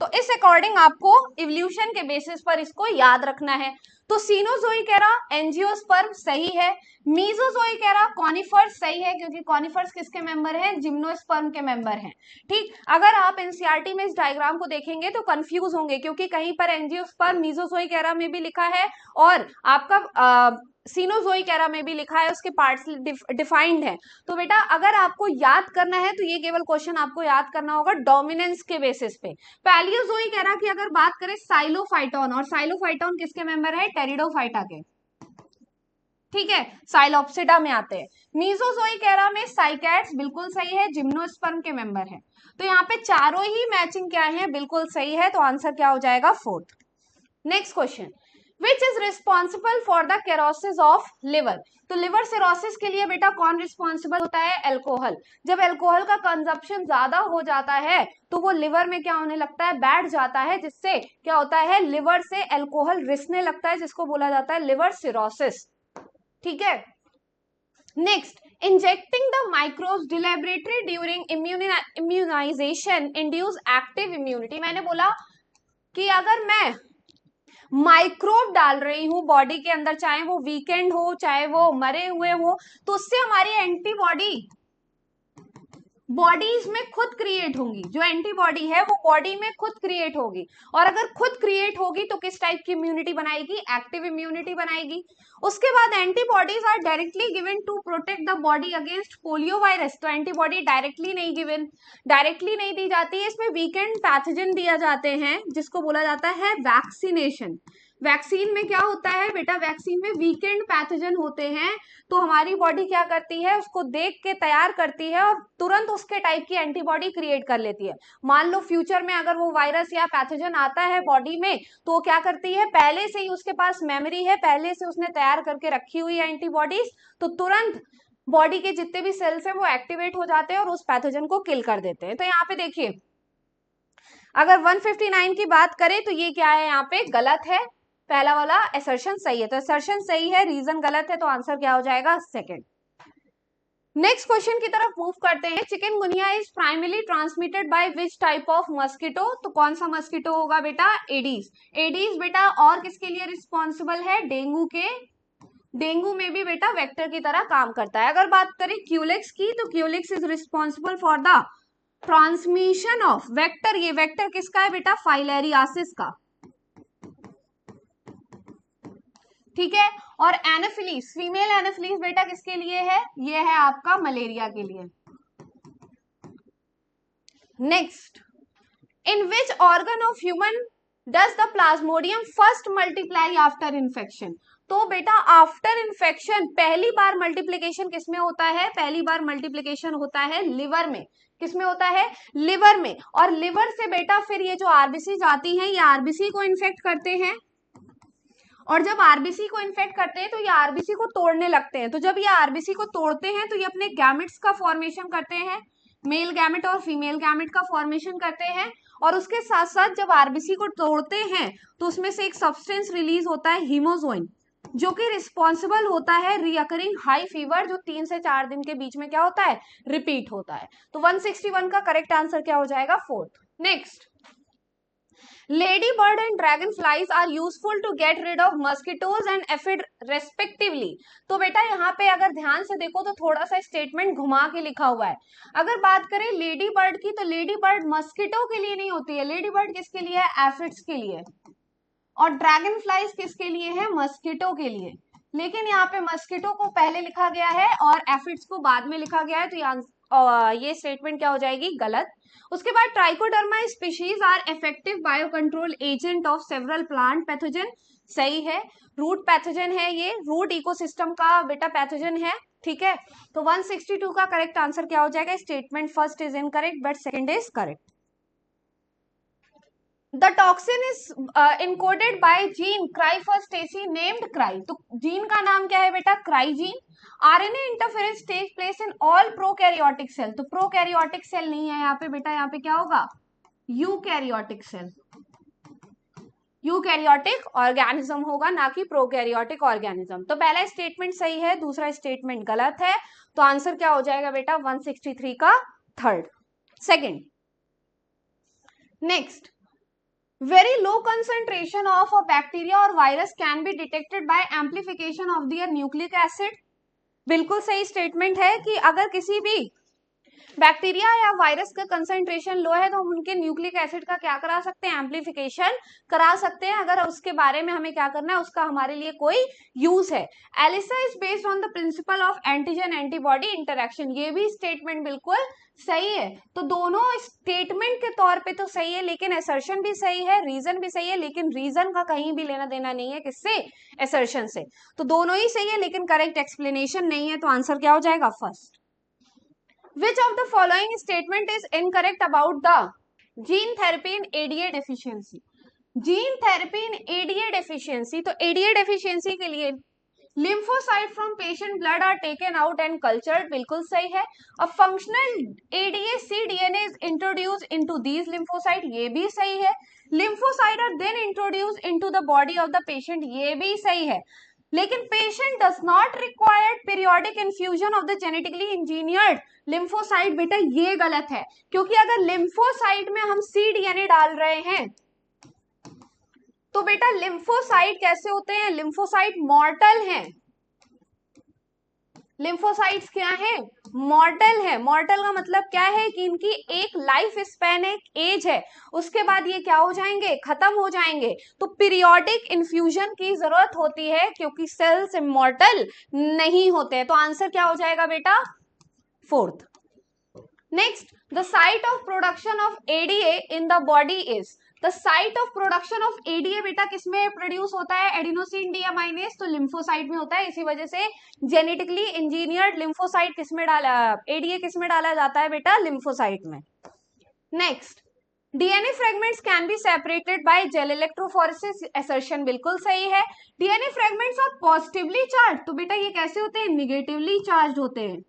तो इस अकॉर्डिंग आपको इवोल्यूशन के बेसिस पर इसको याद रखना है। तो सीनोजोइक एरा एंजियोस्पर्म सही है, मीजोजोइक एरा कॉनिफर्स सही है, क्योंकि कॉनिफर्स किसके मेंबर हैं, जिम्नोस्पर्म के मेंबर हैं। ठीक, अगर आप एनसीईआरटी में इस डायग्राम को देखेंगे तो कंफ्यूज होंगे, क्योंकि कहीं पर एंजियोस्पर्म मीजोजोइक एरा में भी लिखा है और आपका सीनोजोइक एरा में भी लिखा है, उसके पार्ट्स डिफाइंड है। तो बेटा अगर आपको याद करना है तो ये केवल क्वेश्चन आपको याद करना होगा डोमिनेंस के बेसिस पे। पैलियोजोइक एरा की अगर बात करें साइलोफाइटोन, और साइलोफाइटोन किसके मेंबर है, टेरिडोफाइटा के। ठीक है, साइलोप्सिडा में आते हैं। मीजोजोइक एरा में साइकैड्स बिल्कुल सही है, जिम्नोस्पर्म के मेंबर है। तो यहाँ पे चारों ही मैचिंग क्या है, बिल्कुल सही है, तो आंसर क्या हो जाएगा, fourth. Next question, which is responsible for the cirrhosis of liver. तो लिवर सिरोसिस के लिए बेटा कौन रिस्पॉन्सिबल होता है, एल्कोहल। जब एल्कोहल का कंजप्शन ज्यादा हो जाता है तो वो लिवर में क्या होने लगता है, बैठ जाता है, जिससे क्या होता है, लिवर से एल्कोहल रिसने लगता है, जिसको बोला जाता है लिवर सिरोसिस। ठीक है, next, injecting the microbes deliberately during immunisation induce active immunity. मैंने बोला कि अगर मैं माइक्रोब डाल रही हूं बॉडी के अंदर, चाहे वो वीकेंड हो चाहे वो मरे हुए हो, तो उससे हमारी एंटीबॉडी बॉडीज में खुद क्रिएट होंगी। जो एंटीबॉडी है वो बॉडी में खुद क्रिएट होगी, और अगर खुद क्रिएट होगी तो किस टाइप की इम्यूनिटी बनाएगी, एक्टिव इम्यूनिटी बनाएगी। उसके बाद antibodies are directly given to protect the body against polio virus. तो एंटीबॉडी डायरेक्टली नहीं दी जाती है, इसमें वीकेंड पैथोजन दिया जाते हैं, जिसको बोला जाता है वैक्सीनेशन। वैक्सीन में क्या होता है बेटा, वैक्सीन में वीकेंड पैथोजन होते हैं, तो हमारी बॉडी क्या करती है, उसको देख के तैयार करती है और तुरंत उसके टाइप की एंटीबॉडी क्रिएट कर लेती है। मान लो फ्यूचर में अगर वो वायरस या पैथोजन आता है बॉडी में, तो वो क्या करती है, पहले से ही उसके पास मेमोरी है, पहले से उसने तैयार करके रखी हुई है एंटीबॉडीज, तो तुरंत बॉडी के जितने भी सेल्स है वो एक्टिवेट हो जाते हैं और उस पैथोजन को किल कर देते हैं। तो यहाँ पे देखिए, अगर 159 की बात करें तो ये क्या है, यहाँ पे गलत है, पहला वाला असर्शन सही है। तो असर्शन सही है, रीजन गलत है, तो आंसर क्या हो जाएगा, सेकंड। नेक्स्ट क्वेश्चन की तरफ मूव करते हैं। Chikungunya is primarily transmitted by which type of mosquito. तो कौन सा मस्किटो होगा बेटा, एडीज। एडीज बेटा और किसके लिए रिस्पॉन्सिबल है, डेंगू के। डेंगू में भी बेटा वेक्टर की तरह काम करता है। अगर बात करें क्यूलेक्स की, तो Culex is responsible for the transmission of vector. ये वेक्टर किसका है बेटा, फाइलेरियासिस का। ठीक है, और एनाफिलीज, फीमेल एनाफिलीज बेटा किसके लिए है, ये है आपका मलेरिया के लिए। Next, in which organ of human does the Plasmodium first multiply after infection. तो बेटा आफ्टर इन्फेक्शन पहली बार मल्टीप्लीकेशन किसमें होता है, पहली बार मल्टीप्लीकेशन होता है लिवर में। किसमें होता है, लिवर में। और लिवर से बेटा फिर ये जो आरबीसी आती हैं, ये आरबीसी को इन्फेक्ट करते हैं, और जब आरबीसी को इन्फेक्ट करते हैं तो ये आरबीसी को तोड़ने लगते हैं। तो जब ये आरबीसी को तोड़ते हैं तो ये अपने गैमेट्स का फॉर्मेशन करते हैं, मेल गैमेट और फीमेल गैमेट का फॉर्मेशन करते हैं। और उसके साथ साथ जब आरबीसी को तोड़ते हैं तो उसमें से एक सब्सटेंस रिलीज होता है, हीमोजोइन, जो कि रिस्पॉन्सिबल होता है रिकरिंग हाई फीवर, जो 3 से 4 दिन के बीच में क्या होता है, रिपीट होता है। तो 161 का करेक्ट आंसर क्या हो जाएगा, fourth. Next, lady bird and dragon flies are useful to get rid of mosquitoes and aphid respectively. तो बेटा यहाँ पे अगर ध्यान से देखो तो थोड़ा सा स्टेटमेंट घुमा के लिखा हुआ है। अगर बात करें लेडी बर्ड की, तो लेडी बर्ड मस्किटो के लिए नहीं होती है, लेडी बर्ड किसके लिए है, एफिड्स के लिए। और ड्रैगन फ्लाइज किसके लिए है? मस्किटो के लिए। लेकिन यहाँ पे मस्किटो को पहले लिखा गया है और एफिड्स को बाद में लिखा गया है, तो ये स्टेटमेंट क्या हो जाएगी? गलत। उसके बाद trichoderma species are effective bio control agent of several plant pathogen, सही है। रूट पैथोजन है, ये रूट इकोसिस्टम का बेटा पैथोजन है, ठीक है। तो 162 का करेक्ट आंसर क्या हो जाएगा? Statement first is incorrect but second is correct. The toxin is encoded by gene cry-first-AC named cry. तो जीन का नाम क्या है बेटा? Cry gene. RNA interference takes place in all prokaryotic cell। तो प्रोकैरियोटिक सेल नहीं है यहाँ पे बेटा, यहाँ पे क्या होगा? यूकैरियोटिक सेल, यूकैरियोटिक ऑर्गेनिज्म होगा, ना कि प्रोकैरियोटिक ऑर्गेनिज्म। तो पहला स्टेटमेंट सही है, दूसरा स्टेटमेंट गलत है। तो आंसर क्या हो जाएगा बेटा? 163 का third, second. Next, very low concentration of a bacteria or virus can be detected by amplification of their nucleic acid। बिल्कुल सही स्टेटमेंट है कि अगर किसी भी बैक्टीरिया या वायरस का कंसंट्रेशन लो है तो हम उनके न्यूक्लिक एसिड का क्या करा सकते हैं? एम्प्लीफिकेशन करा सकते हैं। अगर उसके बारे में हमें क्या करना है, उसका हमारे लिए कोई यूज है। ELISA is based on the principle of antigen antibody interaction, ये भी स्टेटमेंट बिल्कुल सही है। तो दोनों स्टेटमेंट के तौर पे तो सही है, लेकिन असर्शन भी सही है, रीजन भी सही है, लेकिन रीजन का कहीं भी लेना देना नहीं है किससे? असर्शन से। तो दोनों ही सही है लेकिन करेक्ट एक्सप्लेनेशन नहीं है, तो आंसर क्या हो जाएगा? First. Which of the following statement is incorrect about the gene therapy in ADA deficiency? Gene therapy in ADA deficiency, तो ADA deficiency के लिए lymphocyte from patient blood are taken out and cultured, बिल्कुल सही है। A functional ADA-C DNA is introduced into these lymphocyte, ये भी सही है। Lymphocyte are then introduced into the body of the patient, ये भी सही है। लेकिन patient does not required periodic infusion of the genetically engineered lymphocyte, बेटा ये गलत है। क्योंकि अगर लिम्फोसाइट में हम cDNA डाल रहे हैं तो बेटा लिम्फोसाइट कैसे होते हैं? लिम्फोसाइट मॉर्टल हैं। लिम्फोसाइट्स क्या है? मॉर्टल है। मॉर्टल का मतलब क्या है कि इनकी एक लाइफ स्पैन, एक एज है, उसके बाद ये क्या हो जाएंगे? खत्म हो जाएंगे। तो पीरियोडिक इन्फ्यूजन की जरूरत होती है क्योंकि सेल्स इमॉर्टल नहीं होते। तो आंसर क्या हो जाएगा बेटा? Fourth. Next, the site of production of ADA in the body is, the site of production of ADA बेटा किसमें प्रोड्यूस होता है? एडिनोसिन डीएमाइनेज, तो लिम्फोसाइट में होता है। इसी वजह से जेनेटिकली इंजीनियर्ड लिम्फोसाइट किसमें डाला, एडीए किसमें डाला जाता है बेटा? लिम्फोसाइट में। Next, DNA fragments can be separated by gel electrophoresis, assertion बिल्कुल सही है। DNA fragments are positively charge, तो बेटा ये कैसे होते हैं? निगेटिवली चार्ज होते हैं।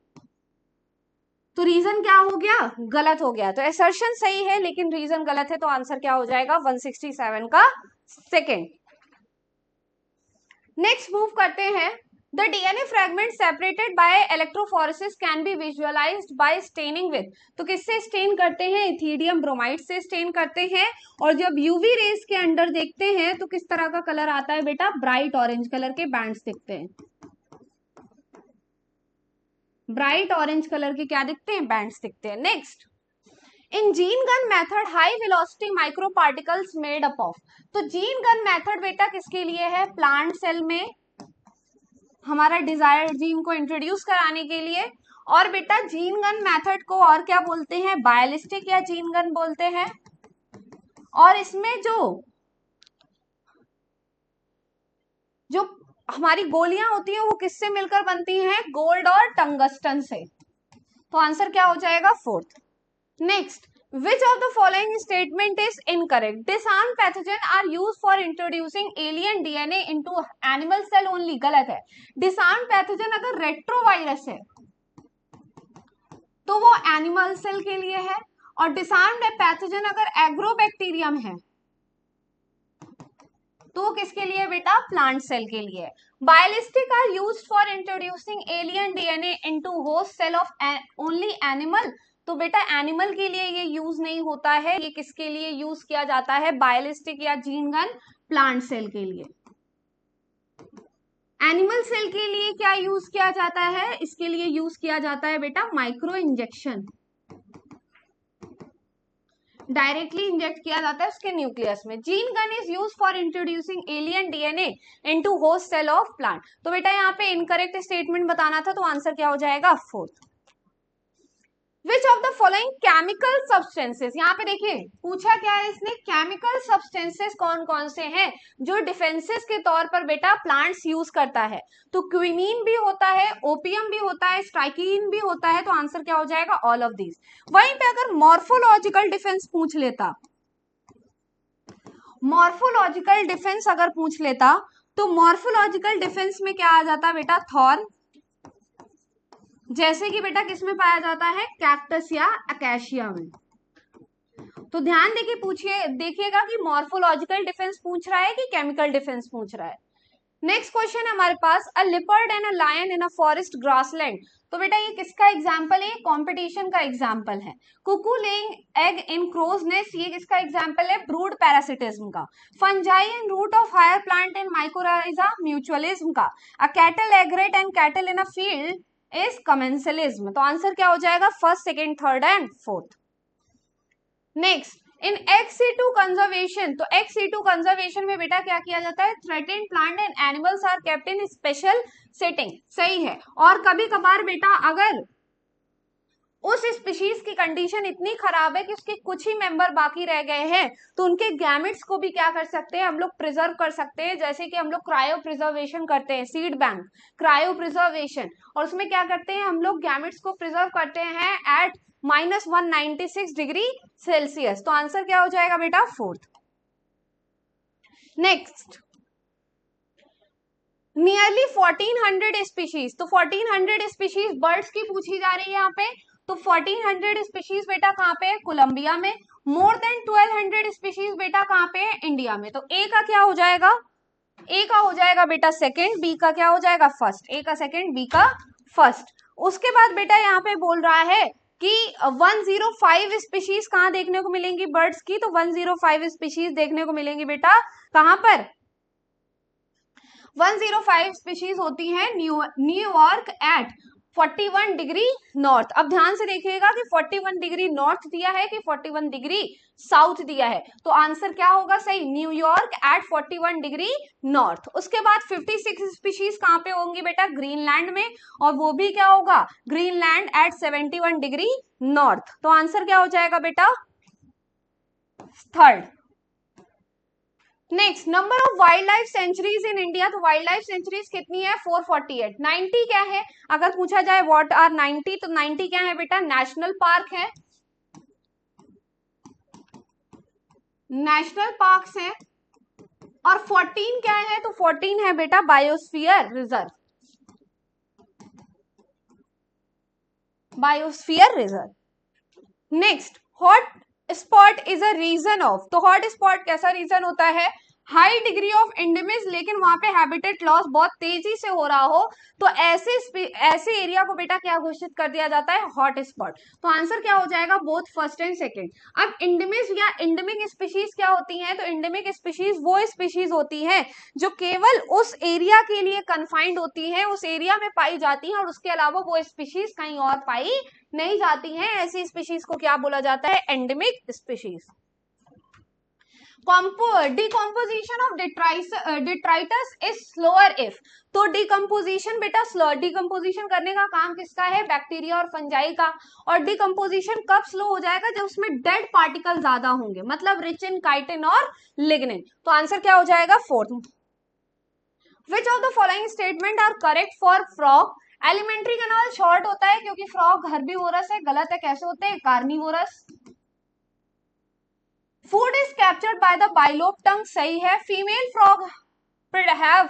तो रीजन क्या हो गया? गलत हो गया। तो असर्शन सही है लेकिन रीजन गलत है, तो आंसर क्या हो जाएगा? 167 का सेकेंड। नेक्स्ट मूव करते हैं। The DNA fragment separated by electrophoresis can be visualised by staining with, तो किससे स्टेन करते हैं? इथिडियम ब्रोमाइड से स्टेन करते हैं। और जब यूवी रेज के अंडर देखते हैं तो किस तरह का कलर आता है बेटा? ब्राइट ऑरेंज कलर के बैंड्स दिखते हैं। ब्राइट ऑरेंज कलर के क्या दिखते हैं? बैंड्स दिखते हैं। Next, in gene gun method high velocity micro particles made up of, तो जीन गन मेथड बेटा किसके लिए है? प्लांट सेल में हमारा डिजायर्ड जीन को इंट्रोड्यूस कराने के लिए। और बेटा जीन गन मेथड को और क्या बोलते हैं? बायोलिस्टिक या जीन गन बोलते हैं। और इसमें जो हमारी गोलियां होती हैं वो किससे मिलकर बनती हैं? गोल्ड और टंगस्टन से। तो आंसर क्या हो जाएगा? Fourth. Next, which of the following statement is incorrect? Disarmed pathogen are used for introducing alien DNA into animal cell only, गलत है। disarmed pathogen अगर रेट्रोवायरस है तो वो एनिमल सेल के लिए है, और disarmed pathogen अगर एग्रोबैक्टीरियम है तो किसके लिए बेटा? प्लांट सेल के लिए। Biolistic are used for introducing alien DNA into host cell of only animal, तो बेटा एनिमल के लिए ये यूज नहीं होता है। ये किसके लिए यूज किया जाता है? बायोलिस्टिक या जीन गन प्लांट सेल के लिए। एनिमल सेल के लिए क्या यूज किया जाता है? इसके लिए यूज किया जाता है बेटा माइक्रो इंजेक्शन। डायरेक्टली इंजेक्ट किया जाता है उसके न्यूक्लियस में। Gene gun is use for introducing alien DNA into host cell of plant. तो बेटा यहाँ पे इनकरेक्ट स्टेटमेंट बताना था, तो आंसर क्या हो जाएगा? Fourth. Which of the following chemical substances, यहाँ पे देखिए पूछा क्या है इसने, केमिकल सब्सटेंसेस कौन कौन से हैं जो डिफेंसेस के तौर पर बेटा प्लांट्स यूज करता है। तो क्विनीन भी होता है, ओपियम भी होता है, स्ट्राइकीन भी होता है, तो आंसर क्या हो जाएगा? All of these. वहीं पे अगर मॉर्फोलॉजिकल डिफेंस पूछ लेता, मॉर्फोलॉजिकल डिफेंस अगर पूछ लेता, तो मॉर्फोलॉजिकल डिफेंस में क्या आ जाता बेटा? थॉर्न, जैसे कि बेटा किसमें पाया जाता है? कैक्टस या अकेशिया में। तो ध्यान देखिए, देखिएगा कि मॉर्फोलॉजिकल डिफेंस पूछ रहा है कि केमिकल डिफेंस पूछ रहा है। नेक्स्ट क्वेश्चन है हमारे पास, a leopard and a lion in a forest grassland. तो बेटा ये किसका एग्जाम्पल है? कंपटीशन का एग्जाम्पल है। Cuckoo laying egg in crow's nest, ये किसका एग्जाम्पल है? ब्रूड पैरासिटिज्म का। Fungi and root of higher plant in mycorrhiza, mutualism का। A cattle egret and cattle in a field is commensalism. तो answer क्या हो जाएगा? First, second, third and fourth. Next, in XC2 conservation, तो XC2 conservation में बेटा क्या किया जाता है? Threatened plant and animals are kept in special setting, सही है। और कभी कभार बेटा अगर उस स्पीशीज की कंडीशन इतनी खराब है कि उसके कुछ ही मेंबर बाकी रह गए हैं, तो उनके गैमेट्स को भी क्या कर सकते हैं हम लोग? प्रिजर्व कर सकते हैं, जैसे कि हम लोग क्रायो प्रिजर्वेशन करते हैं, सीड बैंक क्रायो प्रिजर्वेशन, और उसमें क्या करते हैं हम लोग? गैमेट्स को प्रिजर्व करते हैं एट -196 डिग्री सेल्सियस। तो आंसर क्या हो जाएगा बेटा? फोर्थ। नेक्स्ट, नियरली 1400 स्पीशीज, तो 1400 स्पीशीज बर्ड्स की पूछी जा रही है यहाँ पे। तो 1400 स्पीशीज बेटा कहाँ पे है? कोलंबिया में। मोर देन 1200 स्पीशीज बेटा कहाँ पे है? इंडिया में। तो ए का क्या हो जाएगा? ए का हो जाएगा बेटा सेकंड, बी का क्या हो जाएगा? फर्स्ट। ए का सेकंड, बी का फर्स्ट। उसके बाद बेटा यहाँ पे बोल रहा है कि 105 स्पीशीज कहाँ देखने को मिलेंगी बर्ड्स की? तो 105 स्पीशीज देखने को मिलेंगी बेटा कहाँ पर? 105 स्पीशीज होती है न्यूयॉर्क एट 41 डिग्री नॉर्थ। अब ध्यान से देखिएगा कि 41 डिग्री नॉर्थ दिया है कि 41 डिग्री साउथ दिया है, तो आंसर क्या होगा? सही, न्यूयॉर्क एट 41 डिग्री नॉर्थ। उसके बाद 56 स्पीशीज कहाँ पे होंगी बेटा? ग्रीनलैंड में, और वो भी क्या होगा? Greenland at 71 degree north. तो आंसर क्या हो जाएगा बेटा? Third. Next, number of wild life sanctuaries in India. तो वाइल्ड लाइफ सेंचुरीज कितनी है? 448। 90 क्या है? अगर पूछा जाए व्हाट आर 90, तो 90 क्या है बेटा? नेशनल पार्क है, नेशनल पार्क्स है। और 14 क्या है? तो 14 है बेटा biosphere reserve, biosphere reserve. Next, hot spot is a region of. तो हॉट स्पॉट कैसा रीजन होता है? हाई डिग्री ऑफ एंडेमिज्म, लेकिन वहां पे हैबिटेट लॉस बहुत तेजी से हो रहा हो, तो ऐसे एरिया को बेटा क्या घोषित कर दिया जाता है? Hot spot. तो आंसर क्या हो जाएगा? Both first and second. अब एंडेमिज्म या एंडेमिक स्पीशीज क्या होती हैं? तो एंडेमिक स्पीशीज वो स्पीशीज होती हैं जो केवल उस एरिया के लिए कन्फाइंड होती है, उस एरिया में पाई जाती है, और उसके अलावा वो स्पीशीज कहीं और पाई नहीं जाती हैं। ऐसी स्पीशीज को क्या बोला जाता है? Endemic species. Decomposition of detritus is slower if. तो डिकम्पोजिशन बेटा डिकम्पोजिशन करने का काम किसका है? बैक्टीरिया और फंजाई का। और डिकम्पोजिशन कब स्लो हो जाएगा? जब उसमें डेड पार्टिकल ज्यादा होंगे, मतलब रिच इन काइटिन और लिग्निन। तो आंसर क्या हो जाएगा? Fourth. Which of the following statement are correct for frog? Alimentary canal short होता है क्योंकि फ्रॉग हर्बीवोरस है, गलत है। कैसे होते हैं? Carnivorous. Food is captured by the bilobed tongue, सही है। Female frog have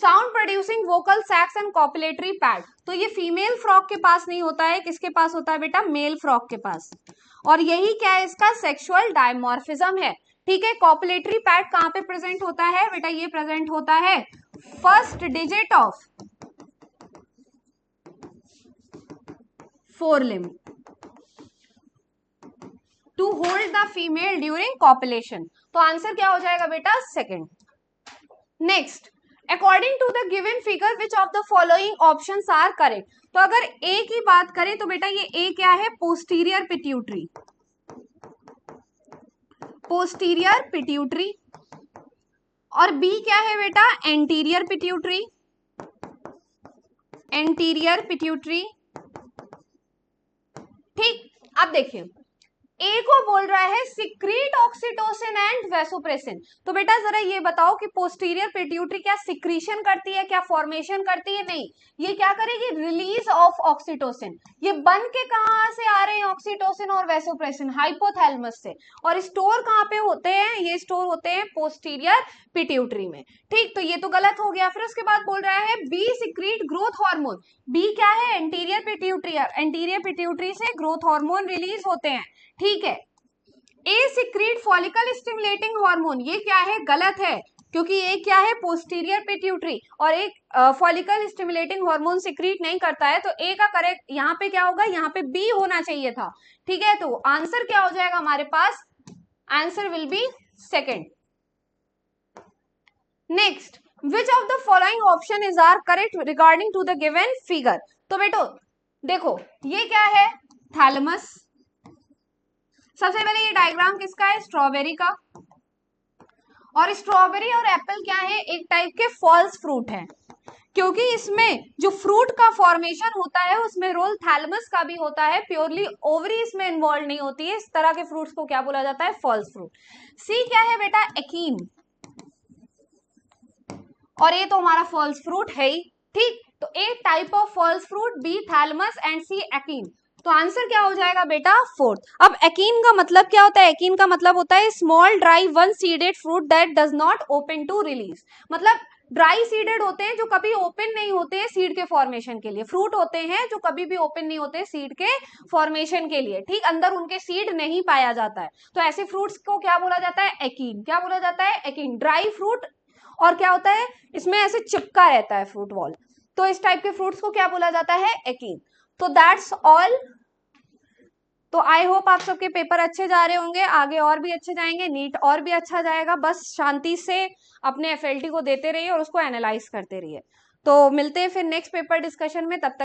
sound producing vocal sacs and copulatory pad. तो ये फीमेल फ्रॉग के पास नहीं होता है, किसके पास होता है बेटा? मेल फ्रॉग के पास। और यही क्या है? इसका सेक्सुअल डायमॉर्फिज्म है। ठीक है। कॉपुलेटरी पैड कहां पे प्रेजेंट होता है बेटा? ये प्रेजेंट होता है first digit of forelimb to hold the female during copulation. तो आंसर क्या हो जाएगा बेटा? Second. Next, according to the given figure which of the following options are correct. तो अगर ए की बात करें तो बेटा ये ए क्या है? Posterior pituitary. पोस्टीरियर पिट्यूटरी, और बी क्या है बेटा, एंटीरियर पिट्यूटरी, एंटीरियर पिट्यूटरी। ठीक, अब देखिए ए को बोल रहा है सिक्रीट ऑक्सीटोसिन एंड वैसोप्रेसिन। तो बेटा जरा ये बताओ कि पोस्टीरियर पिट्यूटरी क्या सिक्रीशन करती है, क्या फॉर्मेशन करती है? नहीं, ये क्या करेगी, रिलीज ऑफ ऑक्सीटोसिन। ये बन के कहां से आ रहे हैं ऑक्सीटोसिन और वैसोप्रेसिन, हाइपोथैलेमस से, और स्टोर कहां पे होते हैं, ये स्टोर होते हैं पोस्टीरियर पिट्यूटरी में। ठीक, तो ये तो गलत हो गया। फिर उसके बाद बोल रहा है B secrete growth hormone. B क्या है, एंटीरियर पिट्यूटरी, एंटीरियर पिट्यूटरी से ग्रोथ हार्मोन रिलीज होते हैं। ठीक है, A secrete follicle stimulating hormone, ये क्या है, गलत है, क्योंकि ये क्या है, पोस्टीरियर पिट्यूटरी, और एक फॉलिकल स्टिमुलेटिंग हार्मोन सिक्रीट नहीं करता है। तो ए का करेक्ट यहाँ पे क्या होगा, यहाँ पे बी होना चाहिए था। ठीक है, तो आंसर क्या हो जाएगा हमारे पास, answer will be second. Next, which of the following option is are correct regarding to the given figure. तो बेटो देखो ये क्या है, थैलेमस। सबसे पहले ये डायग्राम किसका है, स्ट्रॉबेरी का, और स्ट्रॉबेरी और एप्पल क्या है, एक टाइप के फॉल्स फ्रूट है, क्योंकि इसमें जो फ्रूट का फॉर्मेशन होता है उसमें रोल थैलेमस का भी होता है, प्योरली ओवरी इसमें इन्वॉल्व नहीं होती है। इस तरह के फ्रूट्स को क्या बोला जाता है, फॉल्स फ्रूट। सी क्या है बेटा, एकीन, और ये तो हमारा फॉल्स फ्रूट है ही। ठीक, तो A type of false fruit, B thalamus and C achene. तो आंसर क्या हो जाएगा बेटा, फोर्थ। अब एकीन का मतलब क्या होता है, एकीन का मतलब होता है small dry one seeded fruit that does not open to release. मतलब ड्राई सीडेड होते हैं जो कभी ओपन नहीं होते हैं सीड के फॉर्मेशन के लिए, फ्रूट होते हैं जो कभी भी ओपन नहीं होते सीड के फॉर्मेशन के लिए। ठीक, अंदर उनके सीड नहीं पाया जाता है, तो ऐसे फ्रूट्स को क्या बोला जाता है, एकीन। क्या बोला जाता है, एकीन। ड्राई फ्रूट, और क्या होता है इसमें ऐसे चिपका रहता है फ्रूट वॉल, तो इस टाइप के फ्रूट्स को क्या बोला जाता है, एकीन। तो दैट्स ऑल। तो आई होप आप सबके पेपर अच्छे जा रहे होंगे, आगे और भी अच्छे जाएंगे, नीट और भी अच्छा जाएगा। बस शांति से अपने एफएलटी को देते रहिए और उसको एनालाइज करते रहिए। तो मिलते हैं फिर नेक्स्ट पेपर डिस्कशन में, तब तक